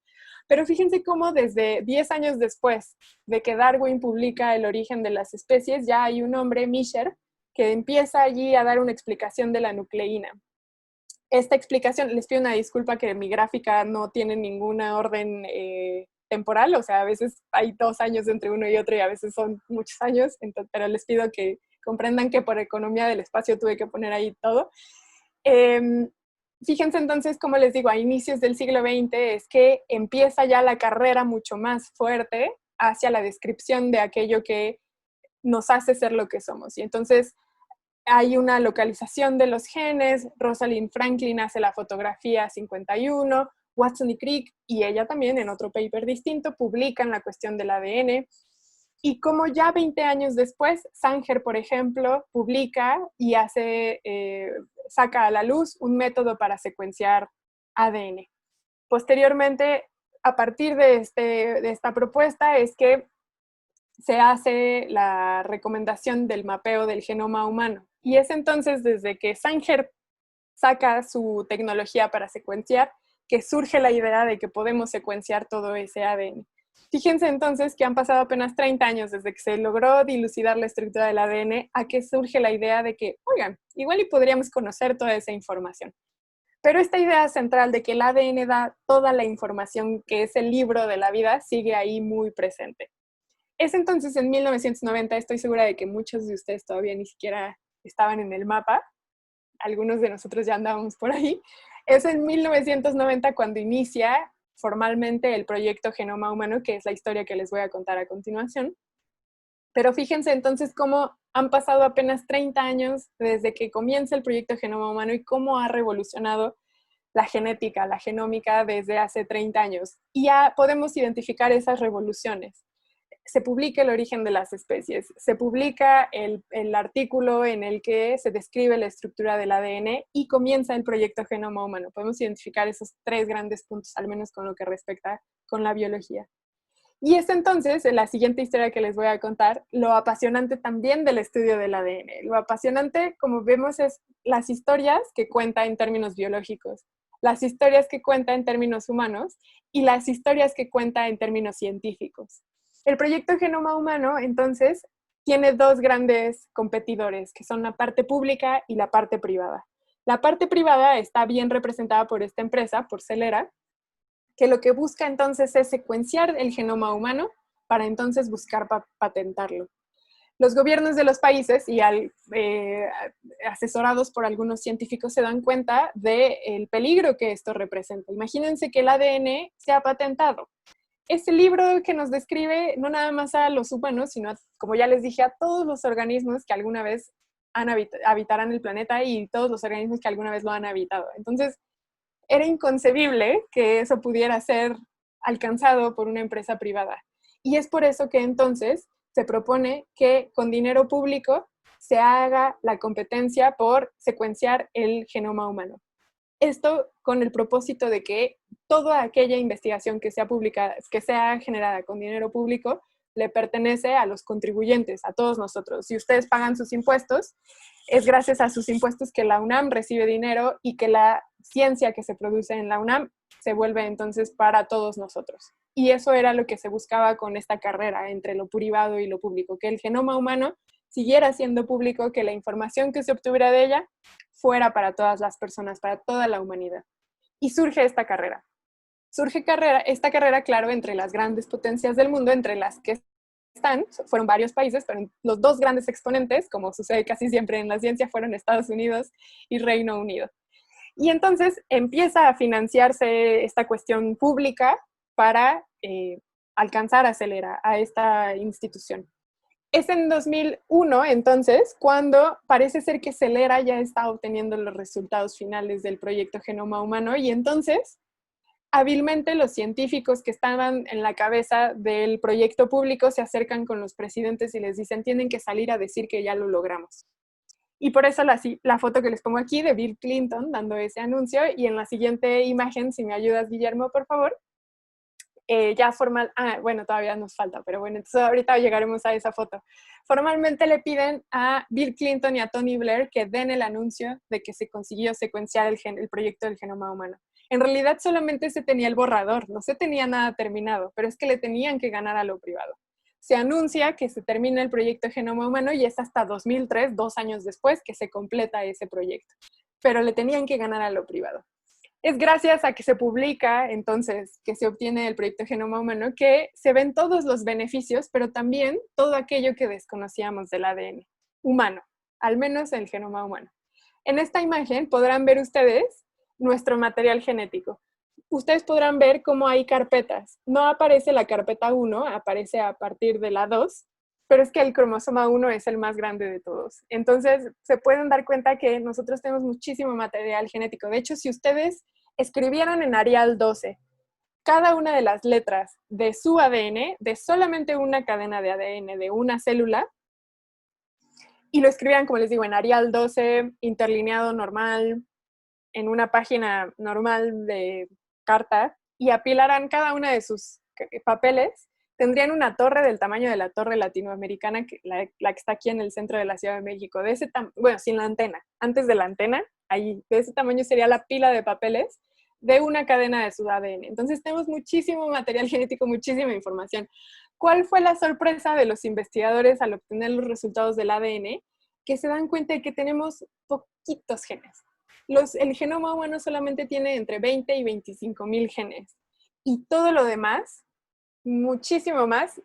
Pero fíjense cómo desde 10 años después de que Darwin publica El origen de las especies, ya hay un hombre, Mischer, que empieza allí a dar una explicación de la nucleína. Esta explicación, les pido una disculpa que mi gráfica no tiene ninguna orden temporal, o sea, a veces hay 2 años entre uno y otro y a veces son muchos años, pero les pido que comprendan que por economía del espacio tuve que poner ahí todo. Fíjense entonces, como les digo, a inicios del siglo XX es que empieza ya la carrera mucho más fuerte hacia la descripción de aquello que nos hace ser lo que somos. Y entonces hay una localización de los genes, Rosalind Franklin hace la fotografía 51, Watson y Crick, y ella también en otro paper distinto, publican la cuestión del ADN. Y como ya 20 años después, Sanger, por ejemplo, publica y saca a la luz un método para secuenciar ADN. Posteriormente, a partir de esta propuesta, es que se hace la recomendación del mapeo del genoma humano. Y es entonces desde que Sanger saca su tecnología para secuenciar que surge la idea de que podemos secuenciar todo ese ADN. Fíjense entonces que han pasado apenas 30 años desde que se logró dilucidar la estructura del ADN a que surge la idea de que, oigan, igual y podríamos conocer toda esa información. Pero esta idea central de que el ADN da toda la información que es el libro de la vida sigue ahí muy presente. Es entonces en 1990, estoy segura de que muchos de ustedes todavía ni siquiera estaban en el mapa, algunos de nosotros ya andábamos por ahí, es en 1990 cuando inicia formalmente el proyecto Genoma Humano, que es la historia que les voy a contar a continuación. Pero fíjense entonces cómo han pasado apenas 30 años desde que comienza el proyecto Genoma Humano y cómo ha revolucionado la genética, la genómica desde hace 30 años. Y ya podemos identificar esas revoluciones. Se publica El origen de las especies, se publica el artículo en el que se describe la estructura del ADN y comienza el proyecto Genoma Humano. Podemos identificar esos 3 grandes puntos, al menos con lo que respecta con la biología. Y es entonces, en la siguiente historia que les voy a contar, lo apasionante también del estudio del ADN. Lo apasionante, como vemos, es las historias que cuenta en términos biológicos, las historias que cuenta en términos humanos y las historias que cuenta en términos científicos. El proyecto Genoma Humano, entonces, tiene 2 grandes competidores, que son la parte pública y la parte privada. La parte privada está bien representada por esta empresa, por Celera, que lo que busca entonces es secuenciar el genoma humano para entonces buscar patentarlo. Los gobiernos de los países, y asesorados por algunos científicos, se dan cuenta del peligro que esto representa. Imagínense que el ADN se ha patentado. Este libro que nos describe no nada más a los humanos, sino, como ya les dije, a todos los organismos que alguna vez habitarán el planeta y todos los organismos que alguna vez lo han habitado. Entonces, era inconcebible que eso pudiera ser alcanzado por una empresa privada. Y es por eso que entonces se propone que con dinero público se haga la competencia por secuenciar el genoma humano. Esto con el propósito de que toda aquella investigación que sea publicada, que sea generada con dinero público, le pertenece a los contribuyentes, a todos nosotros. Si ustedes pagan sus impuestos, es gracias a sus impuestos que la UNAM recibe dinero y que la ciencia que se produce en la UNAM se vuelve entonces para todos nosotros. Y eso era lo que se buscaba con esta carrera entre lo privado y lo público, que el genoma humano siguiera siendo público, que la información que se obtuviera de ella fuera para todas las personas, para toda la humanidad. Y surge esta carrera. Esta carrera, claro, entre las grandes potencias del mundo, entre las que fueron varios países, pero los 2 grandes exponentes, como sucede casi siempre en la ciencia, fueron Estados Unidos y Reino Unido. Y entonces empieza a financiarse esta cuestión pública para alcanzar a Celera, a esta institución. Es en 2001, entonces, cuando parece ser que Celera ya está obteniendo los resultados finales del proyecto Genoma Humano y entonces hábilmente los científicos que estaban en la cabeza del proyecto público se acercan con los presidentes y les dicen, tienen que salir a decir que ya lo logramos. Y por eso la foto que les pongo aquí de Bill Clinton dando ese anuncio, y en la siguiente imagen, si me ayudas, Guillermo, por favor, ya formal, bueno, todavía nos falta, pero bueno, entonces ahorita llegaremos a esa foto. Formalmente le piden a Bill Clinton y a Tony Blair que den el anuncio de que se consiguió secuenciar el proyecto del genoma humano. En realidad solamente se tenía el borrador, no se tenía nada terminado, pero es que le tenían que ganar a lo privado. Se anuncia que se termina el proyecto de genoma humano y es hasta 2003, 2 años después, que se completa ese proyecto. Pero le tenían que ganar a lo privado. Es gracias a que se publica, entonces, que se obtiene el proyecto Genoma Humano, que se ven todos los beneficios, pero también todo aquello que desconocíamos del ADN humano, al menos el genoma humano. En esta imagen podrán ver ustedes nuestro material genético. Ustedes podrán ver cómo hay carpetas. No aparece la carpeta 1, aparece a partir de la 2, pero es que el cromosoma 1 es el más grande de todos. Entonces, se pueden dar cuenta que nosotros tenemos muchísimo material genético. De hecho, si ustedes escribieron en Arial 12 cada una de las letras de su ADN, de solamente una cadena de ADN, de una célula, y lo escribieran, como les digo, en Arial 12, interlineado normal, en una página normal de carta, y apilaran cada una de sus papeles, tendrían una torre del tamaño de la torre latinoamericana, la que está aquí en el centro de la Ciudad de México, de ese bueno, sin la antena, antes de la antena, ahí, de ese tamaño sería la pila de papeles de una cadena de su ADN. Entonces tenemos muchísimo material genético, muchísima información. ¿Cuál fue la sorpresa de los investigadores al obtener los resultados del ADN? Que se dan cuenta de que tenemos poquitos genes. El genoma humano solamente tiene entre 20 y 25,000 genes. Y todo lo demás, muchísimo más,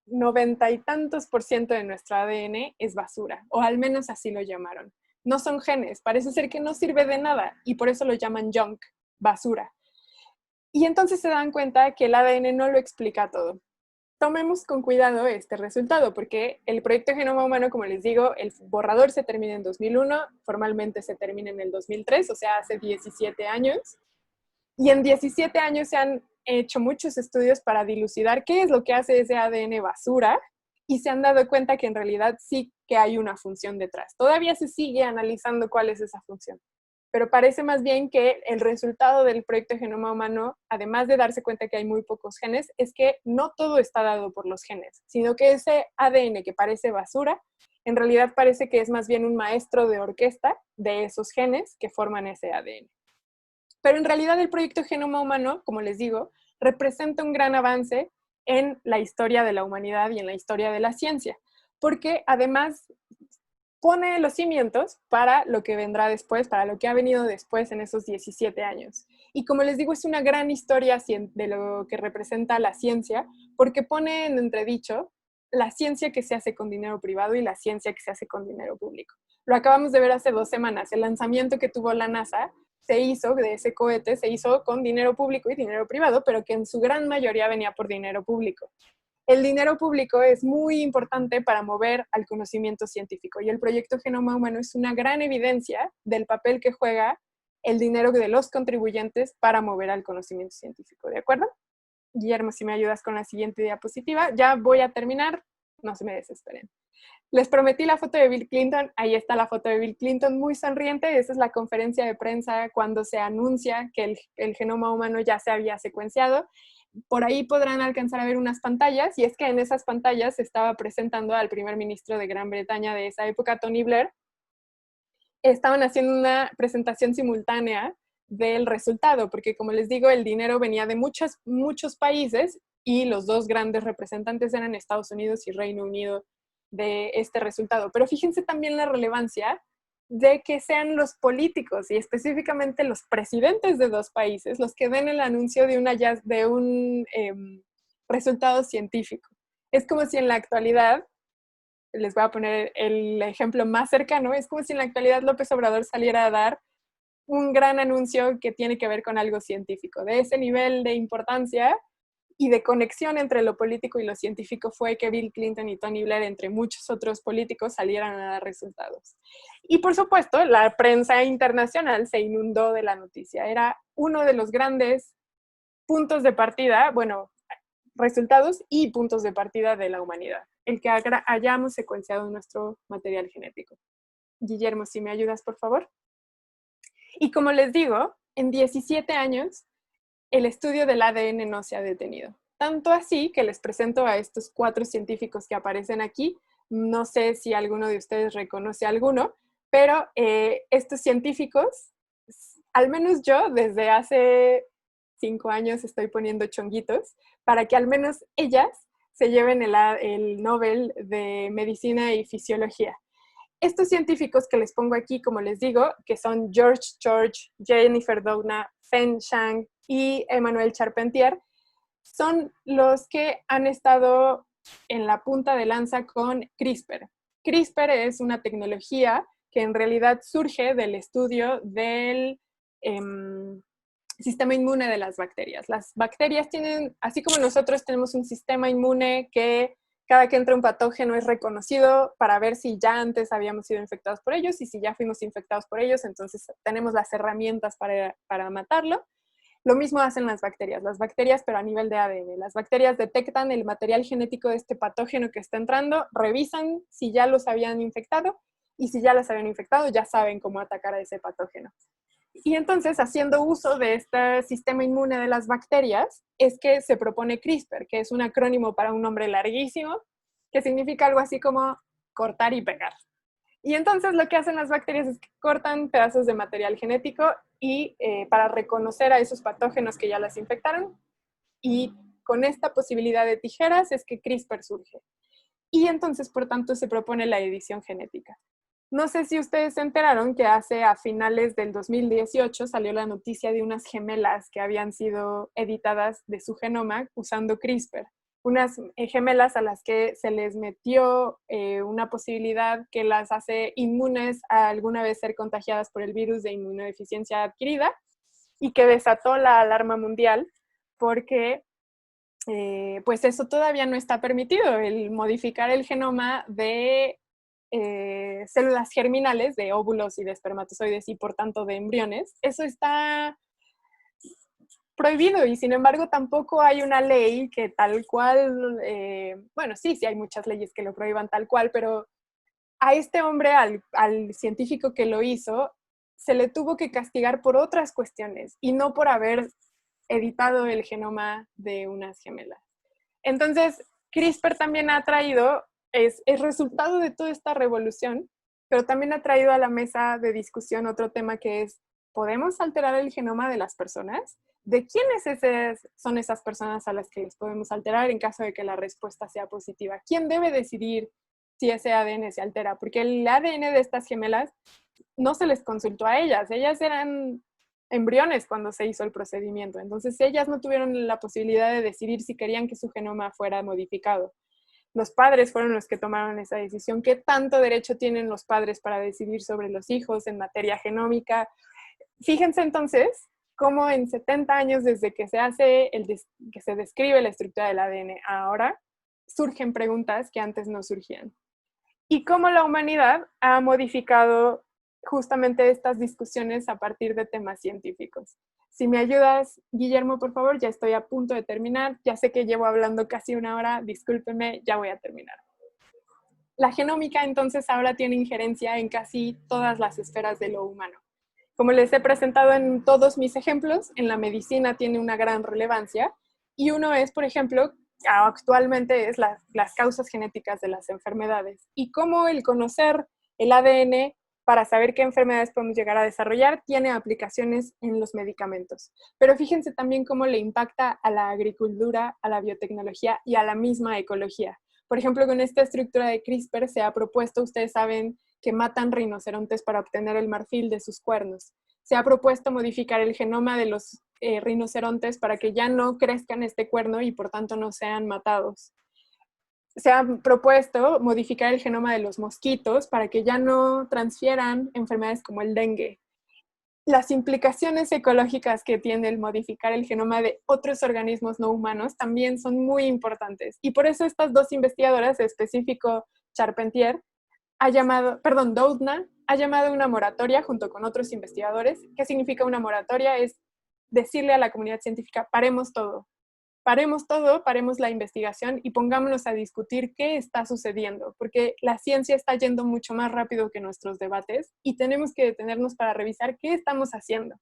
90 y tantos % de nuestro ADN es basura, o al menos así lo llamaron. No son genes, parece ser que no sirve de nada, y por eso lo llaman junk, basura. Y entonces se dan cuenta que el ADN no lo explica todo. Tomemos con cuidado este resultado, porque el proyecto Genoma Humano, como les digo, el borrador se termina en 2001, formalmente se termina en el 2003, o sea, hace 17 años. Y en 17 años se han hecho muchos estudios para dilucidar qué es lo que hace ese ADN basura, y se han dado cuenta que en realidad sí que hay una función detrás. Todavía se sigue analizando cuál es esa función, pero parece más bien que el resultado del proyecto Genoma Humano, además de darse cuenta que hay muy pocos genes, es que no todo está dado por los genes, sino que ese ADN que parece basura, en realidad parece que es más bien un maestro de orquesta de esos genes que forman ese ADN. Pero en realidad el proyecto Genoma Humano, como les digo, representa un gran avance en la historia de la humanidad y en la historia de la ciencia, porque además pone los cimientos para lo que vendrá después, para lo que ha venido después en esos 17 años. Y como les digo, es una gran historia de lo que representa la ciencia, porque pone en entredicho la ciencia que se hace con dinero privado y la ciencia que se hace con dinero público. Lo acabamos de ver hace 2 semanas, el lanzamiento que tuvo la NASA se hizo, de ese cohete, se hizo con dinero público y dinero privado, pero que en su gran mayoría venía por dinero público. El dinero público es muy importante para mover al conocimiento científico, y el proyecto Genoma Humano es una gran evidencia del papel que juega el dinero de los contribuyentes para mover al conocimiento científico. ¿De acuerdo? Guillermo, si me ayudas con la siguiente diapositiva, ya voy a terminar, no se me desesperen. Les prometí la foto de Bill Clinton, ahí está la foto de Bill Clinton muy sonriente. Esa es la conferencia de prensa cuando se anuncia que el genoma humano ya se había secuenciado. Por ahí podrán alcanzar a ver unas pantallas, y es que en esas pantallas se estaba presentando al primer ministro de Gran Bretaña de esa época, Tony Blair. Estaban haciendo una presentación simultánea del resultado, porque como les digo, el dinero venía de muchos países, y los dos grandes representantes eran Estados Unidos y Reino Unido de este resultado. Pero fíjense también la relevancia de que sean los políticos y específicamente los presidentes de 2 países los que den el anuncio de un resultado científico. Es como si en la actualidad, les voy a poner el ejemplo más cercano, es como si en la actualidad López Obrador saliera a dar un gran anuncio que tiene que ver con algo científico. De ese nivel de importancia y de conexión entre lo político y lo científico fue que Bill Clinton y Tony Blair, entre muchos otros políticos, salieran a dar resultados. Y por supuesto, la prensa internacional se inundó de la noticia. Era uno de los grandes puntos de partida, bueno, resultados y puntos de partida de la humanidad, el que hayamos secuenciado nuestro material genético. Guillermo, si me ayudas, por favor. Y como les digo, en 17 años, el estudio del ADN no se ha detenido. Tanto así que les presento a estos 4 científicos que aparecen aquí. No sé si alguno de ustedes reconoce a alguno, pero estos científicos, al menos yo, desde hace 5 años estoy poniendo chonguitos para que al menos ellas se lleven el Nobel de Medicina y Fisiología. Estos científicos que les pongo aquí, como les digo, que son George, Jennifer Doudna, Feng Zhang y Emmanuel Charpentier, son los que han estado en la punta de lanza con CRISPR. CRISPR es una tecnología que en realidad surge del estudio del sistema inmune de las bacterias. Las bacterias tienen, así como nosotros tenemos un sistema inmune que cada que entra un patógeno es reconocido para ver si ya antes habíamos sido infectados por ellos y si ya fuimos infectados por ellos, entonces tenemos las herramientas para matarlo. Lo mismo hacen las bacterias, pero a nivel de ADN. Las bacterias detectan el material genético de este patógeno que está entrando, revisan si ya los habían infectado y si ya los habían infectado ya saben cómo atacar a ese patógeno. Y entonces, haciendo uso de este sistema inmune de las bacterias, es que se propone CRISPR, que es un acrónimo para un nombre larguísimo, que significa algo así como cortar y pegar. Y entonces lo que hacen las bacterias es que cortan pedazos de material genético y para reconocer a esos patógenos que ya las infectaron. Y con esta posibilidad de tijeras es que CRISPR surge. Y entonces, por tanto, se propone la edición genética. No sé si ustedes se enteraron que a finales del 2018 salió la noticia de unas gemelas que habían sido editadas de su genoma usando CRISPR. Unas gemelas a las que se les metió una posibilidad que las hace inmunes a alguna vez ser contagiadas por el virus de inmunodeficiencia adquirida y que desató la alarma mundial porque pues eso todavía no está permitido, el modificar el genoma de células germinales, de óvulos y de espermatozoides y por tanto de embriones. Eso está prohibido y sin embargo tampoco hay una ley que tal cual, bueno, sí hay muchas leyes que lo prohíban tal cual, pero a este hombre, al científico que lo hizo, se le tuvo que castigar por otras cuestiones y no por haber editado el genoma de unas gemelas. Entonces, CRISPR también ha traído, es resultado de toda esta revolución, pero también ha traído a la mesa de discusión otro tema que es, ¿podemos alterar el genoma de las personas? ¿De quiénes son esas personas a las que les podemos alterar en caso de que la respuesta sea positiva? ¿Quién debe decidir si ese ADN se altera? Porque el ADN de estas gemelas no se les consultó a ellas. Ellas eran embriones cuando se hizo el procedimiento. Entonces, ellas no tuvieron la posibilidad de decidir si querían que su genoma fuera modificado. Los padres fueron los que tomaron esa decisión. ¿Qué tanto derecho tienen los padres para decidir sobre los hijos en materia genómica? Fíjense entonces cómo en 70 años desde que que se describe la estructura del ADN ahora, surgen preguntas que antes no surgían. Y cómo la humanidad ha modificado justamente estas discusiones a partir de temas científicos. Si me ayudas, Guillermo, por favor, ya estoy a punto de terminar. Ya sé que llevo hablando casi una hora, discúlpeme, ya voy a terminar. La genómica entonces ahora tiene injerencia en casi todas las esferas de lo humano. Como les he presentado en todos mis ejemplos, en la medicina tiene una gran relevancia y uno es, por ejemplo, actualmente es las causas genéticas de las enfermedades y cómo el conocer el ADN para saber qué enfermedades podemos llegar a desarrollar tiene aplicaciones en los medicamentos. Pero fíjense también cómo le impacta a la agricultura, a la biotecnología y a la misma ecología. Por ejemplo, con esta estructura de CRISPR se ha propuesto, ustedes saben, que matan rinocerontes para obtener el marfil de sus cuernos. Se ha propuesto modificar el genoma de los rinocerontes para que ya no crezcan este cuerno y por tanto no sean matados. Se ha propuesto modificar el genoma de los mosquitos para que ya no transfieran enfermedades como el dengue. Las implicaciones ecológicas que tiene el modificar el genoma de otros organismos no humanos también son muy importantes. Y por eso estas dos investigadoras, en específico Charpentier, Doudna, ha llamado una moratoria junto con otros investigadores. ¿Qué significa una moratoria? Es decirle a la comunidad científica, paremos todo, paremos la investigación y pongámonos a discutir qué está sucediendo, porque la ciencia está yendo mucho más rápido que nuestros debates y tenemos que detenernos para revisar qué estamos haciendo.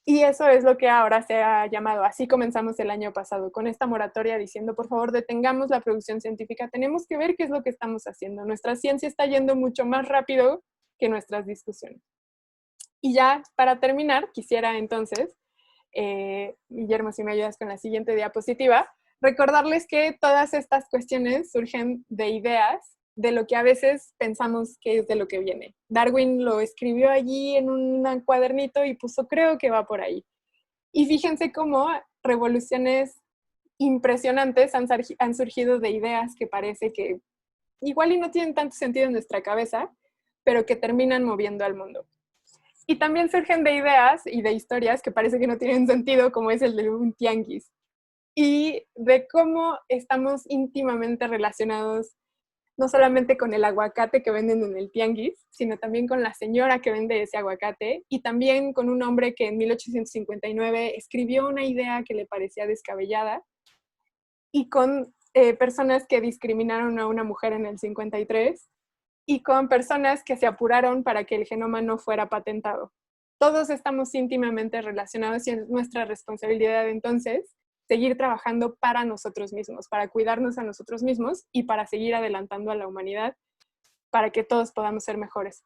Y eso es lo que ahora se ha llamado, así comenzamos el año pasado, con esta moratoria diciendo, por favor, detengamos la producción científica, tenemos que ver qué es lo que estamos haciendo. Nuestra ciencia está yendo mucho más rápido que nuestras discusiones. Y ya, para terminar, quisiera entonces, Guillermo, si me ayudas con la siguiente diapositiva, recordarles que todas estas cuestiones surgen de ideas de lo que a veces pensamos que es de lo que viene. Darwin lo escribió allí en un cuadernito y puso, creo que va por ahí. Y fíjense cómo revoluciones impresionantes han surgido de ideas que parece que igual y no tienen tanto sentido en nuestra cabeza, pero que terminan moviendo al mundo. Y también surgen de ideas y de historias que parece que no tienen sentido, como es el de un tianguis. Y de cómo estamos íntimamente relacionados no solamente con el aguacate que venden en el tianguis, sino también con la señora que vende ese aguacate y también con un hombre que en 1859 escribió una idea que le parecía descabellada y con personas que discriminaron a una mujer en el 53 y con personas que se apuraron para que el genoma no fuera patentado. Todos estamos íntimamente relacionados y es nuestra responsabilidad entonces seguir trabajando para nosotros mismos, para cuidarnos a nosotros mismos y para seguir adelantando a la humanidad para que todos podamos ser mejores,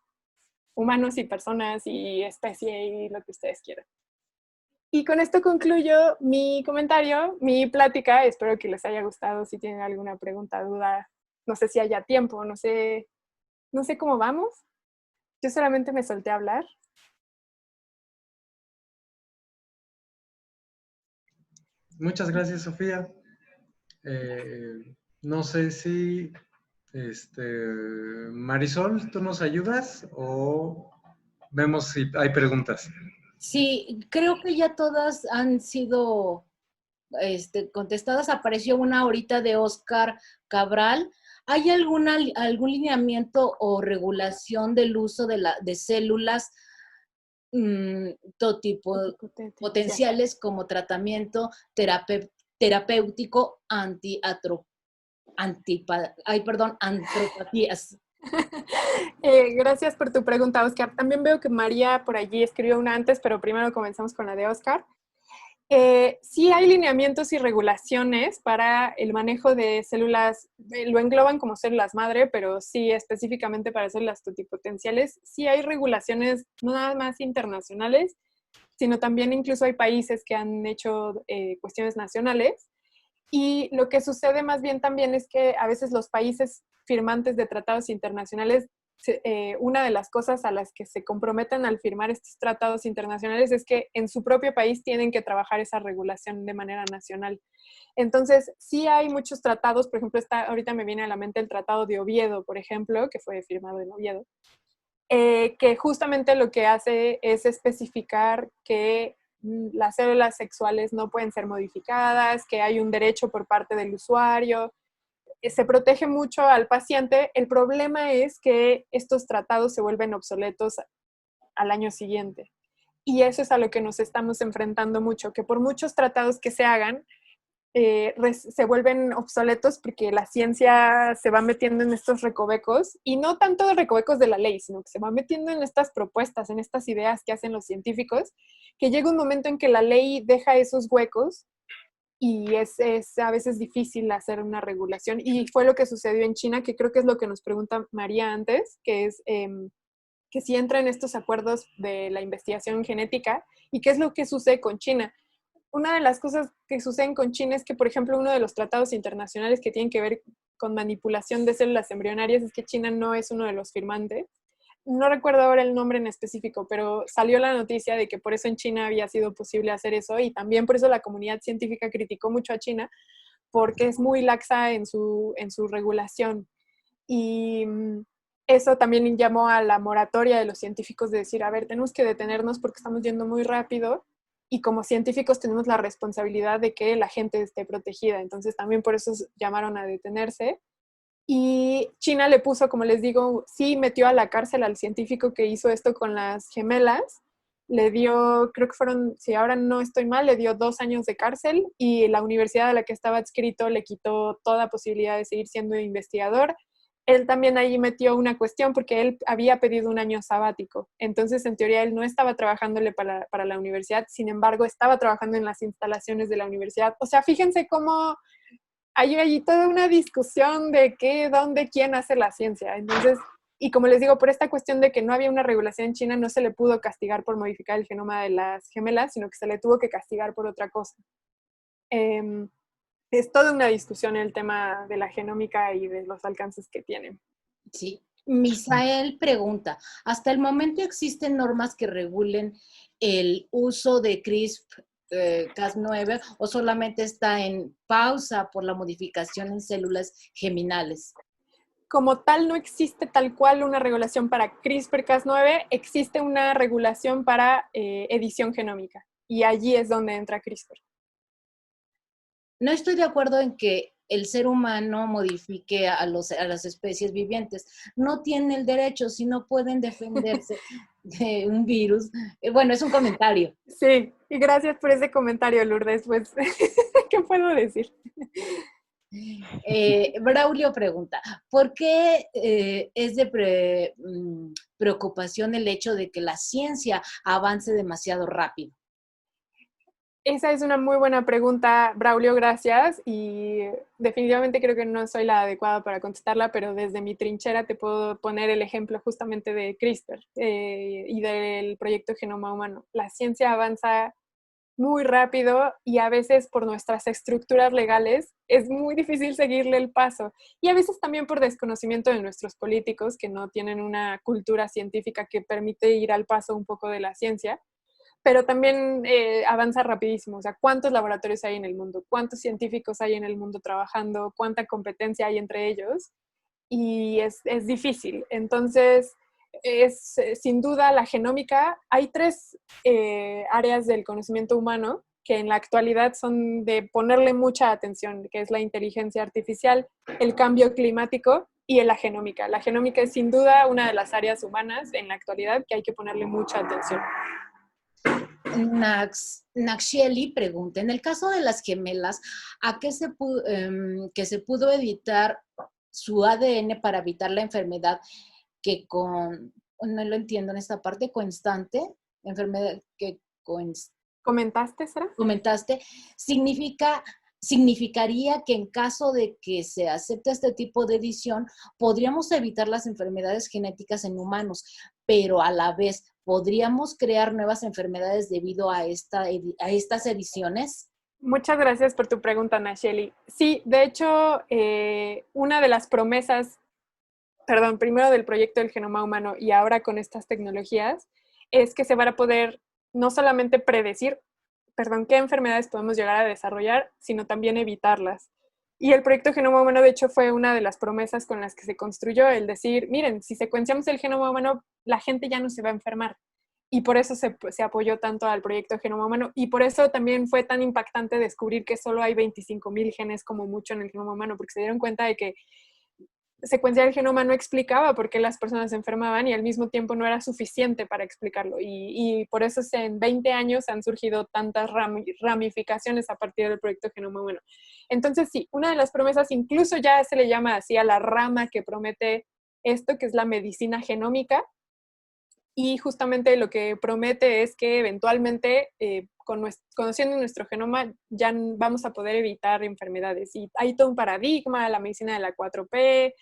humanos y personas y especie y lo que ustedes quieran. Y con esto concluyo mi comentario, mi plática. Espero que les haya gustado. Si tienen alguna pregunta, duda, no sé si haya tiempo, no sé cómo vamos. Yo solamente me solté a hablar. Muchas gracias, Sofía. No sé si Marisol, ¿tú nos ayudas o vemos si hay preguntas? Sí, creo que ya todas han sido contestadas. Apareció una ahorita de Oscar Cabral. ¿Hay algún lineamiento o regulación del uso de células todo tipo potenciales como tratamiento terapéutico antropatías? Gracias por tu pregunta, Oscar. También veo que María por allí escribió una antes, pero primero comenzamos con la de Oscar. Sí hay lineamientos y regulaciones para el manejo de células, lo engloban como células madre, pero sí específicamente para células totipotenciales. Sí hay regulaciones no nada más internacionales, sino también incluso hay países que han hecho cuestiones nacionales. Y lo que sucede más bien también es que a veces los países firmantes de tratados internacionales, una de las cosas a las que se comprometen al firmar estos tratados internacionales es que en su propio país tienen que trabajar esa regulación de manera nacional. Entonces, sí hay muchos tratados, por ejemplo, ahorita me viene a la mente el Tratado de Oviedo, por ejemplo, que fue firmado en Oviedo, que justamente lo que hace es especificar que las células sexuales no pueden ser modificadas, que hay un derecho por parte del usuario, se protege mucho al paciente. El problema es que estos tratados se vuelven obsoletos al año siguiente. Y eso es a lo que nos estamos enfrentando mucho, que por muchos tratados que se hagan, se vuelven obsoletos porque la ciencia se va metiendo en estos recovecos, y no tanto recovecos de la ley, sino que se va metiendo en estas propuestas, en estas ideas que hacen los científicos, que llega un momento en que la ley deja esos huecos y es a veces difícil hacer una regulación. Y fue lo que sucedió en China, que creo que es lo que nos pregunta María antes, que es que si entra en estos acuerdos de la investigación genética y qué es lo que sucede con China. Una de las cosas que suceden con China es que, por ejemplo, uno de los tratados internacionales que tienen que ver con manipulación de células embrionarias es que China no es uno de los firmantes. No recuerdo ahora el nombre en específico, pero salió la noticia de que por eso en China había sido posible hacer eso, y también por eso la comunidad científica criticó mucho a China, porque es muy laxa en su regulación. Y eso también llamó a la moratoria de los científicos de decir, a ver, tenemos que detenernos porque estamos yendo muy rápido y como científicos tenemos la responsabilidad de que la gente esté protegida. Entonces también por eso llamaron a detenerse. Y China le puso, como les digo, sí metió a la cárcel al científico que hizo esto con las gemelas, le dio, creo que fueron, si ahora no estoy mal, le dio 2 años de cárcel y la universidad a la que estaba adscrito le quitó toda posibilidad de seguir siendo investigador. Él también ahí metió una cuestión porque él había pedido un año sabático. Entonces, en teoría, él no estaba trabajándole para la universidad, sin embargo, estaba trabajando en las instalaciones de la universidad. O sea, fíjense cómo hay allí toda una discusión de qué, dónde, quién hace la ciencia. Entonces, y como les digo, por esta cuestión de que no había una regulación en China, no se le pudo castigar por modificar el genoma de las gemelas, sino que se le tuvo que castigar por otra cosa. Es toda una discusión el tema de la genómica y de los alcances que tiene. Sí. Misael pregunta, ¿hasta el momento existen normas que regulen el uso de CRISPR-Cas9 o solamente está en pausa por la modificación en células geminales? Como tal, no existe tal cual una regulación para CRISPR-Cas9, existe una regulación para edición genómica y allí es donde entra CRISPR. No estoy de acuerdo en que el ser humano modifique a las especies vivientes. No tienen el derecho, si no pueden defenderse de un virus. Bueno, es un comentario. Sí, y gracias por ese comentario, Lourdes. Pues, ¿qué puedo decir? Braulio pregunta, ¿por qué es de preocupación el hecho de que la ciencia avance demasiado rápido? Esa es una muy buena pregunta, Braulio, gracias. Y definitivamente creo que no soy la adecuada para contestarla, pero desde mi trinchera te puedo poner el ejemplo justamente de CRISPR y del proyecto Genoma Humano. La ciencia avanza muy rápido y a veces por nuestras estructuras legales es muy difícil seguirle el paso. Y a veces también por desconocimiento de nuestros políticos que no tienen una cultura científica que permite ir al paso un poco de la ciencia. Pero también avanza rapidísimo. O sea, ¿cuántos laboratorios hay en el mundo? ¿Cuántos científicos hay en el mundo trabajando? ¿Cuánta competencia hay entre ellos? Y es difícil. Entonces, es sin duda la genómica. Hay 3 áreas del conocimiento humano que en la actualidad son de ponerle mucha atención, que es la inteligencia artificial, el cambio climático y la genómica. La genómica es sin duda una de las áreas humanas en la actualidad que hay que ponerle mucha atención. Naxieli pregunta, en el caso de las gemelas, ¿a qué que se pudo editar su ADN para evitar la enfermedad que no lo entiendo en esta parte, constante, enfermedad que ¿Comentaste, Sara? comentaste, significaría que en caso de que se acepte este tipo de edición, podríamos evitar las enfermedades genéticas en humanos, pero a la vez, ¿podríamos crear nuevas enfermedades debido a estas ediciones? Muchas gracias por tu pregunta, Nacheli. Sí, de hecho, una de las promesas, primero del proyecto del genoma humano y ahora con estas tecnologías, es que se van a poder no solamente predecir, qué enfermedades podemos llegar a desarrollar, sino también evitarlas. Y el proyecto Genoma Humano, de hecho, fue una de las promesas con las que se construyó, el decir, miren, si secuenciamos el genoma humano, la gente ya no se va a enfermar. Y por eso se apoyó tanto al proyecto Genoma Humano. Y por eso también fue tan impactante descubrir que solo hay 25,000 genes como mucho en el genoma humano, porque se dieron cuenta de que secuenciar el genoma no explicaba por qué las personas se enfermaban y al mismo tiempo no era suficiente para explicarlo. Y por eso en 20 años han surgido tantas ramificaciones a partir del proyecto Genoma Humano. Entonces, sí, una de las promesas, incluso ya se le llama así a la rama que promete esto, que es la medicina genómica, y justamente lo que promete es que eventualmente, conociendo nuestro genoma, ya vamos a poder evitar enfermedades. Y hay todo un paradigma, la medicina de la 4P,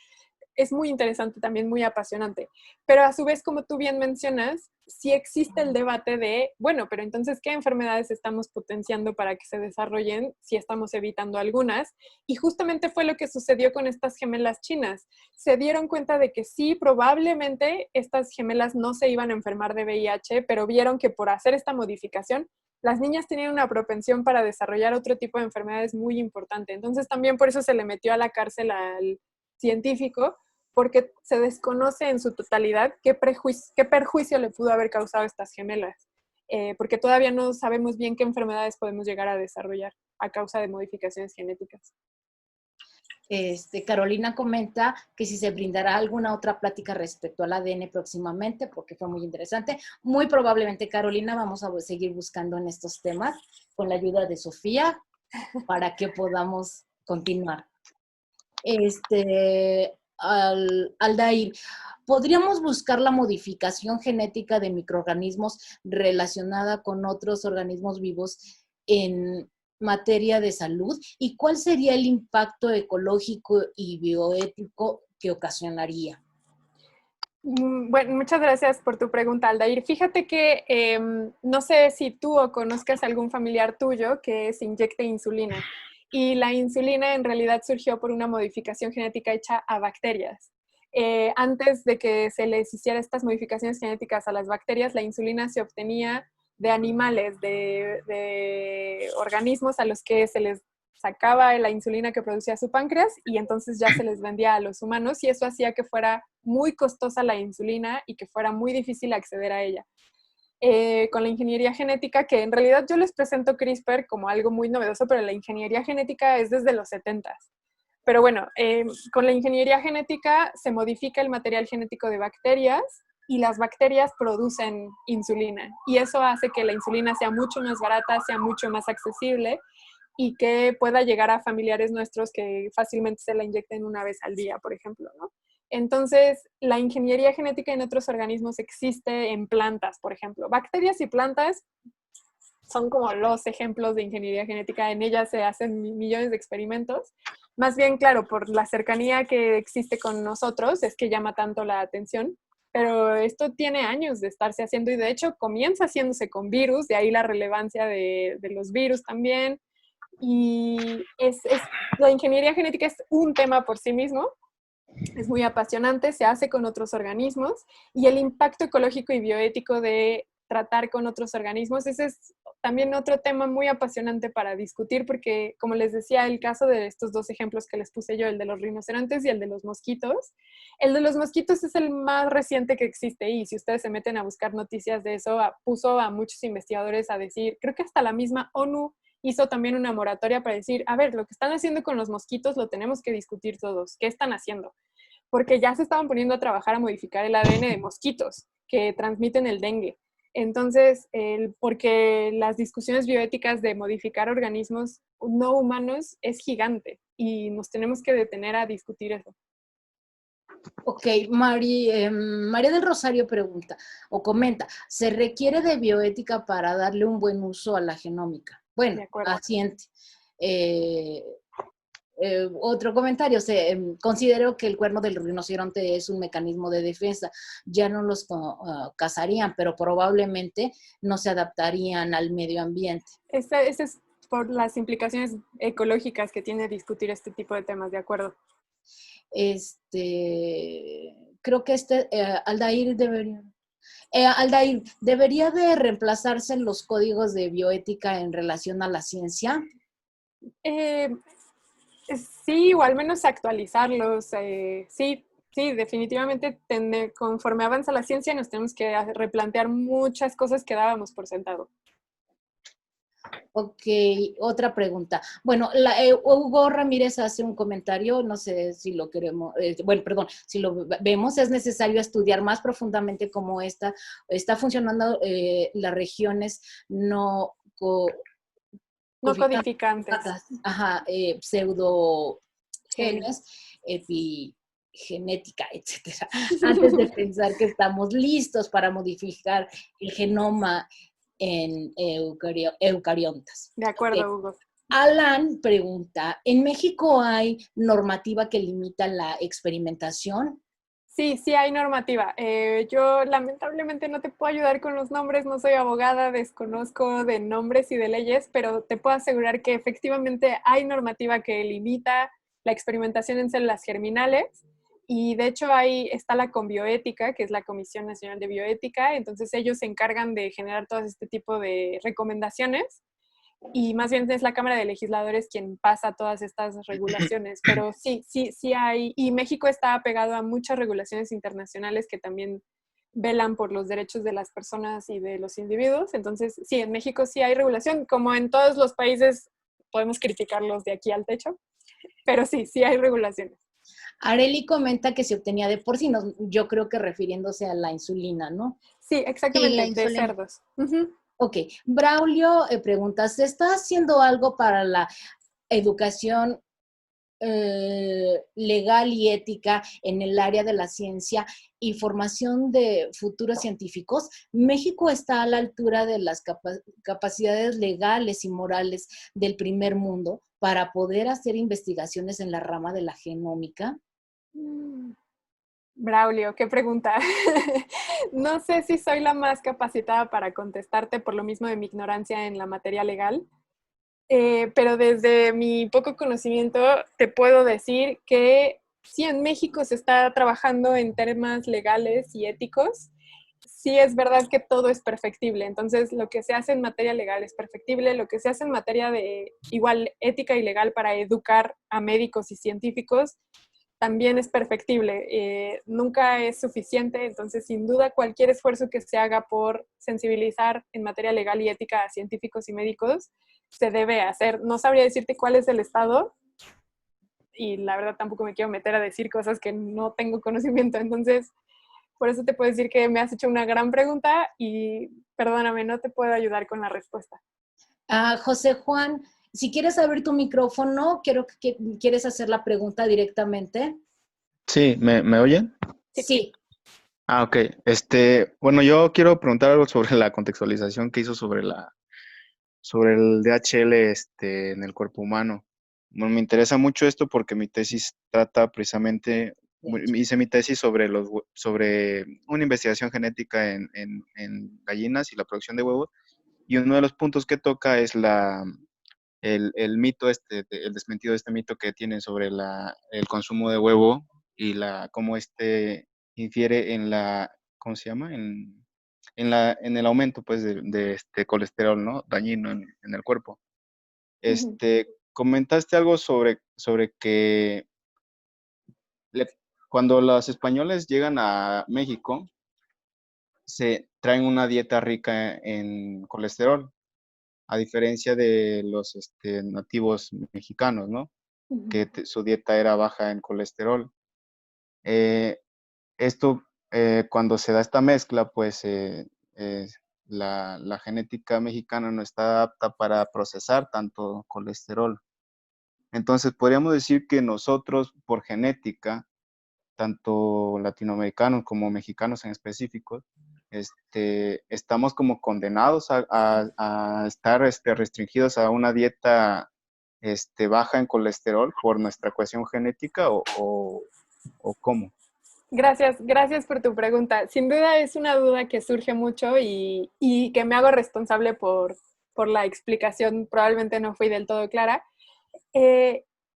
es muy interesante, también muy apasionante. Pero a su vez, como tú bien mencionas, sí existe el debate de, bueno, pero entonces, ¿qué enfermedades estamos potenciando para que se desarrollen si estamos evitando algunas? Y justamente fue lo que sucedió con estas gemelas chinas. Se dieron cuenta de que sí, probablemente estas gemelas no se iban a enfermar de VIH, pero vieron que por hacer esta modificación, las niñas tenían una propensión para desarrollar otro tipo de enfermedades muy importante. Entonces también por eso se le metió a la cárcel al científico, porque se desconoce en su totalidad qué perjuicio le pudo haber causado a estas gemelas, porque todavía no sabemos bien qué enfermedades podemos llegar a desarrollar a causa de modificaciones genéticas. Carolina comenta que si se brindará alguna otra plática respecto al ADN próximamente, porque fue muy interesante. Muy probablemente, Carolina, vamos a seguir buscando en estos temas con la ayuda de Sofía para que podamos continuar. Aldair, ¿podríamos buscar la modificación genética de microorganismos relacionada con otros organismos vivos en materia de salud? ¿Y cuál sería el impacto ecológico y bioético que ocasionaría? Bueno, muchas gracias por tu pregunta, Aldair. Fíjate que no sé si tú o conozcas algún familiar tuyo que se inyecte insulina. Y la insulina en realidad surgió por una modificación genética hecha a bacterias. Antes de que se les hiciera estas modificaciones genéticas a las bacterias, la insulina se obtenía de animales, de organismos a los que se les sacaba la insulina que producía su páncreas y entonces ya se les vendía a los humanos y eso hacía que fuera muy costosa la insulina y que fuera muy difícil acceder a ella. Con la ingeniería genética, que en realidad yo les presento CRISPR como algo muy novedoso, pero la ingeniería genética es desde los 70s. Pero bueno, con la ingeniería genética se modifica el material genético de bacterias y las bacterias producen insulina. Y eso hace que la insulina sea mucho más barata, sea mucho más accesible y que pueda llegar a familiares nuestros que fácilmente se la inyecten una vez al día, por ejemplo, ¿no? Entonces, la ingeniería genética en otros organismos existe en plantas, por ejemplo. Bacterias y plantas son como los ejemplos de ingeniería genética. En ellas se hacen millones de experimentos. Más bien, claro, por la cercanía que existe con nosotros es que llama tanto la atención. Pero esto tiene años de estarse haciendo y de hecho comienza haciéndose con virus, de ahí la relevancia de los virus también. Y la ingeniería genética es un tema por sí mismo, es muy apasionante, se hace con otros organismos y el impacto ecológico y bioético de tratar con otros organismos, ese es también otro tema muy apasionante para discutir porque, como les decía, el caso de estos dos ejemplos que les puse yo, el de los rinocerontes y el de los mosquitos, el de los mosquitos es el más reciente que existe y si ustedes se meten a buscar noticias de eso, puso a muchos investigadores a decir, creo que hasta la misma ONU hizo también una moratoria para decir, a ver, lo que están haciendo con los mosquitos lo tenemos que discutir todos, ¿qué están haciendo? Porque ya se estaban poniendo a trabajar a modificar el ADN de mosquitos que transmiten el dengue. Entonces, porque las discusiones bioéticas de modificar organismos no humanos es gigante y nos tenemos que detener a discutir eso. Ok, María del Rosario pregunta o comenta, ¿se requiere de bioética para darle un buen uso a la genómica? Bueno, asiente. Otro comentario, considero que el cuerno del rinoceronte es un mecanismo de defensa, ya no los cazarían, pero probablemente no se adaptarían al medio ambiente. Ese es por las implicaciones ecológicas que tiene discutir este tipo de temas, de acuerdo. Creo que Aldair ¿debería de reemplazarse los códigos de bioética en relación a la ciencia? Sí, o al menos actualizarlos. Sí, definitivamente conforme avanza la ciencia nos tenemos que replantear muchas cosas que dábamos por sentado. Ok, otra pregunta. Bueno, Hugo Ramírez hace un comentario, no sé si lo queremos, si lo vemos, es necesario estudiar más profundamente cómo está funcionando las regiones no codificantes. Ajá, pseudogenes, epigenética, etcétera. Antes de pensar que estamos listos para modificar el genoma en eucariontas. De acuerdo, Hugo. Alan pregunta, ¿en México hay normativa que limita la experimentación? Sí hay normativa. Yo lamentablemente no te puedo ayudar con los nombres, no soy abogada, desconozco de nombres y de leyes, pero te puedo asegurar que efectivamente hay normativa que limita la experimentación en células germinales y de hecho ahí está la Conbioética, que es la Comisión Nacional de Bioética, entonces ellos se encargan de generar todo este tipo de recomendaciones y más bien es la Cámara de Legisladores quien pasa todas estas regulaciones, pero sí hay, y México está apegado a muchas regulaciones internacionales que también velan por los derechos de las personas y de los individuos, entonces sí, en México sí hay regulación, como en todos los países podemos criticarlos de aquí al techo, Pero sí hay regulaciones. Areli comenta que se obtenía de porcinos, yo creo que refiriéndose a la insulina, ¿no? Sí, Sí, la exactamente, de insulina. cerdos. Ujú. Ok, Braulio pregunta, ¿se está haciendo algo para la educación legal y ética en el área de la ciencia y formación de futuros científicos? ¿México está a la altura de las capacidades legales y morales del primer mundo para poder hacer investigaciones en la rama de la genómica? Braulio, qué pregunta. No sé si soy la más capacitada para contestarte por lo mismo de mi ignorancia en la materia legal, pero desde mi poco conocimiento te puedo decir que sí, en México se está trabajando en temas legales y éticos. Sí es verdad que todo es perfectible, entonces lo que se hace en materia legal es perfectible, lo que se hace en materia de igual ética y legal para educar a médicos y científicos también es perfectible. Nunca es suficiente, entonces sin duda cualquier esfuerzo que se haga por sensibilizar en materia legal y ética a científicos y médicos se debe hacer. No sabría decirte cuál es el estado y la verdad tampoco me quiero meter a decir cosas que no tengo conocimiento, entonces por eso te puedo decir que me has hecho una gran pregunta y perdóname, no te puedo ayudar con la respuesta. José Juan, si quieres abrir tu micrófono, quiero que quieres hacer la pregunta directamente. Sí, ¿me oyen? Sí. Ah, ok. Bueno, yo quiero preguntar algo sobre la contextualización que hizo sobre el DHL, en el cuerpo humano. Bueno, me interesa mucho esto porque mi tesis trata precisamente, hice mi tesis sobre una investigación genética en gallinas y la producción de huevos, y uno de los puntos que toca es el mito, el desmentido de este mito que tienen sobre el consumo de huevo y cómo infiere en ¿cómo se llama? En el aumento, pues, de este colesterol, ¿no? Dañino en el cuerpo. Comentaste algo sobre que cuando los españoles llegan a México, se traen una dieta rica en colesterol, a diferencia de los nativos mexicanos, ¿no? Que su dieta era baja en colesterol. Eh, Esto, cuando se da esta mezcla, pues la genética mexicana no está apta para procesar tanto colesterol. Entonces, podríamos decir que nosotros, por genética, tanto latinoamericanos como mexicanos en específico, estamos como condenados a estar restringidos a una dieta baja en colesterol por nuestra cuestión genética o cómo. Gracias por tu pregunta. Sin duda es una duda que surge mucho y que me hago responsable por la explicación. Probablemente no fui del todo clara.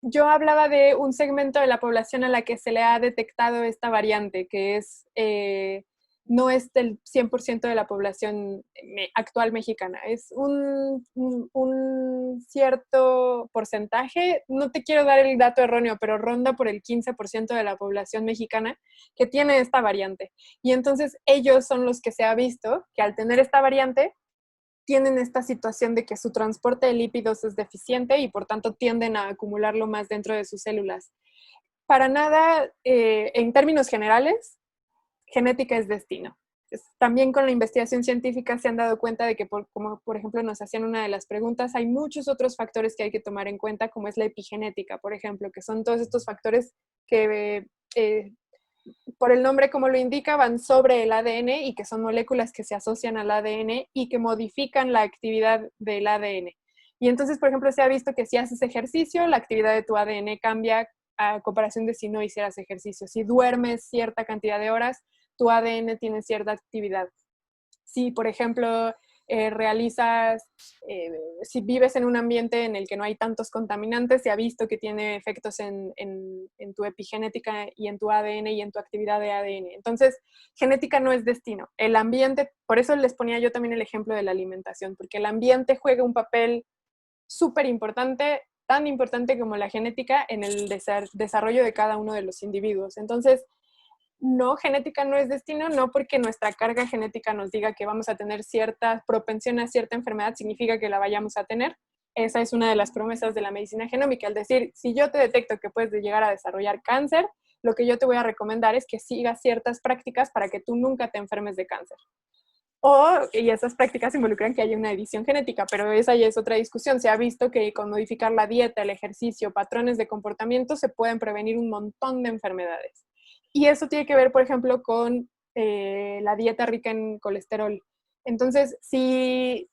Yo hablaba de un segmento de la población a la que se le ha detectado esta variante, que no es del 100% de la población actual mexicana. Es un cierto porcentaje, no te quiero dar el dato erróneo, pero ronda por el 15% de la población mexicana que tiene esta variante. Y entonces ellos son los que se ha visto que al tener esta variante tienen esta situación de que su transporte de lípidos es deficiente y por tanto tienden a acumularlo más dentro de sus células. Para nada, en términos generales, genética es destino. También con la investigación científica se han dado cuenta de que, como por ejemplo nos hacían una de las preguntas, hay muchos otros factores que hay que tomar en cuenta, como es la epigenética, por ejemplo, que son todos estos factores que por el nombre como lo indica, van sobre el ADN y que son moléculas que se asocian al ADN y que modifican la actividad del ADN. Y entonces, por ejemplo, se ha visto que si haces ejercicio, la actividad de tu ADN cambia a comparación de si no hicieras ejercicio. Si duermes cierta cantidad de horas, tu ADN tiene cierta actividad. Si, por ejemplo, si vives en un ambiente en el que no hay tantos contaminantes, se ha visto que tiene efectos en tu epigenética y en tu ADN y en tu actividad de ADN. Entonces, genética no es destino. El ambiente, por eso les ponía yo también el ejemplo de la alimentación, porque el ambiente juega un papel súper importante, tan importante como la genética en el desarrollo de cada uno de los individuos. Entonces, no, genética no es destino, no porque nuestra carga genética nos diga que vamos a tener cierta propensión a cierta enfermedad, significa que la vayamos a tener. esa es una de las promesas de la medicina genómica, es decir, si yo te detecto que puedes llegar a desarrollar cáncer, lo que yo te voy a recomendar es que sigas ciertas prácticas para que tú nunca te enfermes de cáncer. Y esas prácticas involucran que haya una edición genética, pero esa ya es otra discusión. Se ha visto que con modificar la dieta, el ejercicio, patrones de comportamiento, se pueden prevenir un montón de enfermedades. Y eso tiene que ver, por ejemplo, con la dieta rica en colesterol. Entonces, si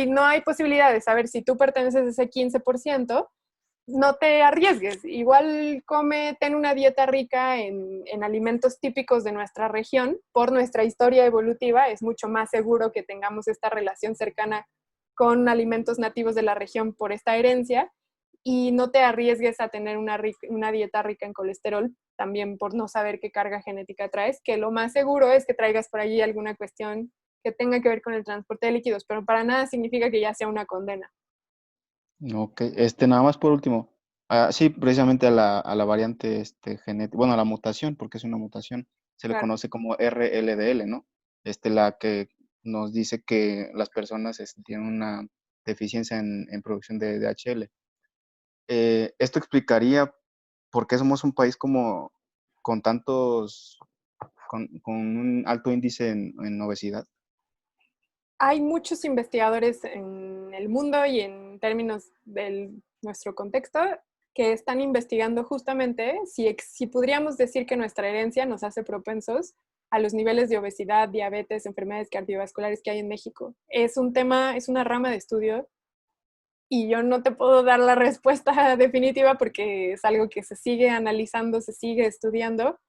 no hay posibilidad de saber si tú perteneces a ese 15%, no te arriesgues. Igual ten una dieta rica en alimentos típicos de nuestra región. Por nuestra historia evolutiva es mucho más seguro que tengamos esta relación cercana con alimentos nativos de la región por esta herencia, y no te arriesgues a tener una dieta rica en colesterol, también por no saber qué carga genética traes, que lo más seguro es que traigas por allí alguna cuestión que tenga que ver con el transporte de líquidos, pero para nada significa que ya sea una condena. Ok, nada más por último. Sí, precisamente a la variante genética, bueno, a la mutación, porque es una mutación, se le Claro. conoce como RLDL, ¿no? La que nos dice que las personas tienen una deficiencia en producción de DHL. Esto explicaría por qué somos un país como con con un alto índice en obesidad. Hay muchos investigadores en el mundo y en términos de nuestro contexto que están investigando justamente si podríamos decir que nuestra herencia nos hace propensos a los niveles de obesidad, diabetes, enfermedades cardiovasculares que hay en México. Es un tema, es una rama de estudio, y yo no te puedo dar la respuesta definitiva porque es algo que se sigue analizando, se sigue estudiando,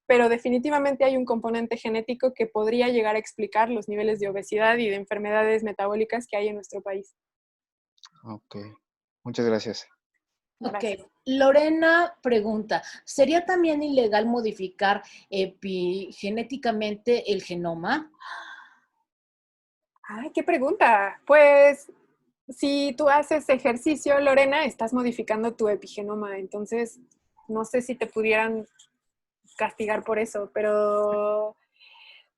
pero definitivamente hay un componente genético que podría llegar a explicar los niveles de obesidad y de enfermedades metabólicas que hay en nuestro país. Ok, muchas gracias. Gracias. Ok, Lorena pregunta, ¿sería también ilegal modificar epigenéticamente el genoma? Ay, qué pregunta. Pues si tú haces ejercicio, Lorena, estás modificando tu epigenoma, entonces no sé si te pudieran castigar por eso, pero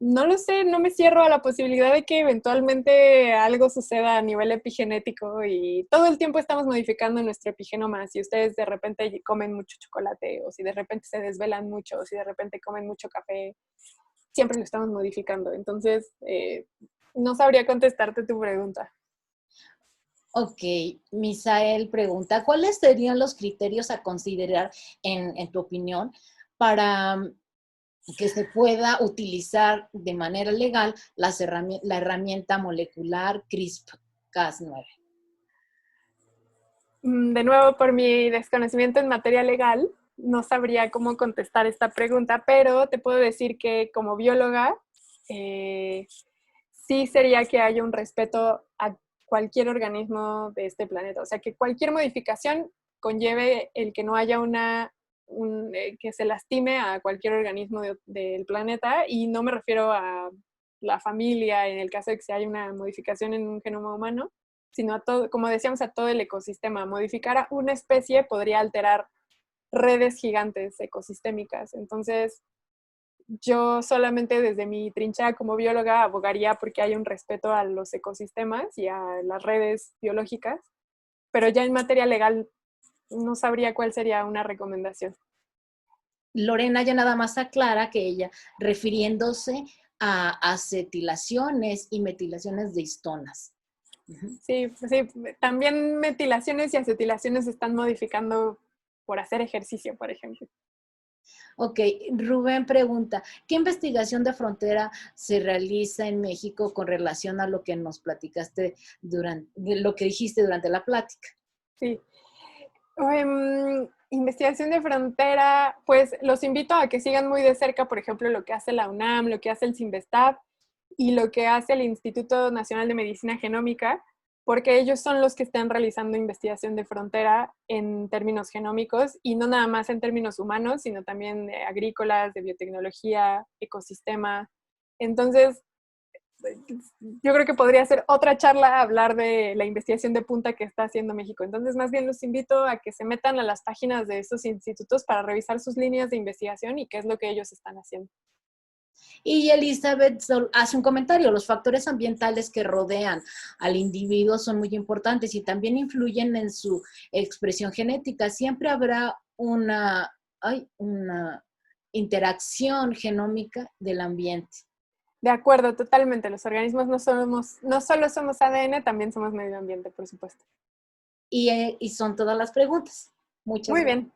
no lo sé, no me cierro a la posibilidad de que eventualmente algo suceda a nivel epigenético, y todo el tiempo estamos modificando nuestro epigenoma. Si ustedes de repente comen mucho chocolate, o si de repente se desvelan mucho, o si de repente comen mucho café, siempre lo estamos modificando. Entonces, no sabría contestarte tu pregunta. Ok, Misael pregunta, ¿cuáles serían los criterios a considerar en tu opinión para que se pueda utilizar de manera legal la herramienta molecular CRISPR-Cas9? De nuevo, por mi desconocimiento en materia legal, no sabría cómo contestar esta pregunta, pero te puedo decir que como bióloga, sí sería que haya un respeto a cualquier organismo de este planeta. O sea, que cualquier modificación conlleve el que no haya que se lastime a cualquier organismo del planeta, y no me refiero a la familia en el caso de que se haya una modificación en un genoma humano, sino a todo, como decíamos, a todo el ecosistema. Modificar a una especie podría alterar redes gigantes ecosistémicas. Entonces, yo solamente desde mi trinchera como bióloga abogaría porque haya un respeto a los ecosistemas y a las redes biológicas, pero ya en materia legal no sabría cuál sería una recomendación. Lorena ya nada más aclara que ella, refiriéndose a acetilaciones y metilaciones de histonas. Sí, sí, también metilaciones y acetilaciones se están modificando por hacer ejercicio, por ejemplo. Ok, Rubén pregunta, ¿qué investigación de frontera se realiza en México con relación a lo que nos platicaste lo que dijiste durante la plática? Sí. Investigación de frontera, pues los invito a que sigan muy de cerca, por ejemplo, lo que hace la UNAM, lo que hace el CINVESTAB y lo que hace el Instituto Nacional de Medicina Genómica, porque ellos son los que están realizando investigación de frontera en términos genómicos, y no nada más en términos humanos, sino también agrícolas, de biotecnología, ecosistema. Entonces, yo creo que podría ser otra charla hablar de la investigación de punta que está haciendo México. Entonces, más bien los invito a que se metan a las páginas de estos institutos para revisar sus líneas de investigación y qué es lo que ellos están haciendo. Y Elizabeth hace un comentario, los factores ambientales que rodean al individuo son muy importantes y también influyen en su expresión genética. Siempre habrá una interacción genómica del ambiente. De acuerdo, totalmente. Los organismos no solo somos ADN, también somos medio ambiente, por supuesto. Y son todas las preguntas. Muchas Muy gracias. bien.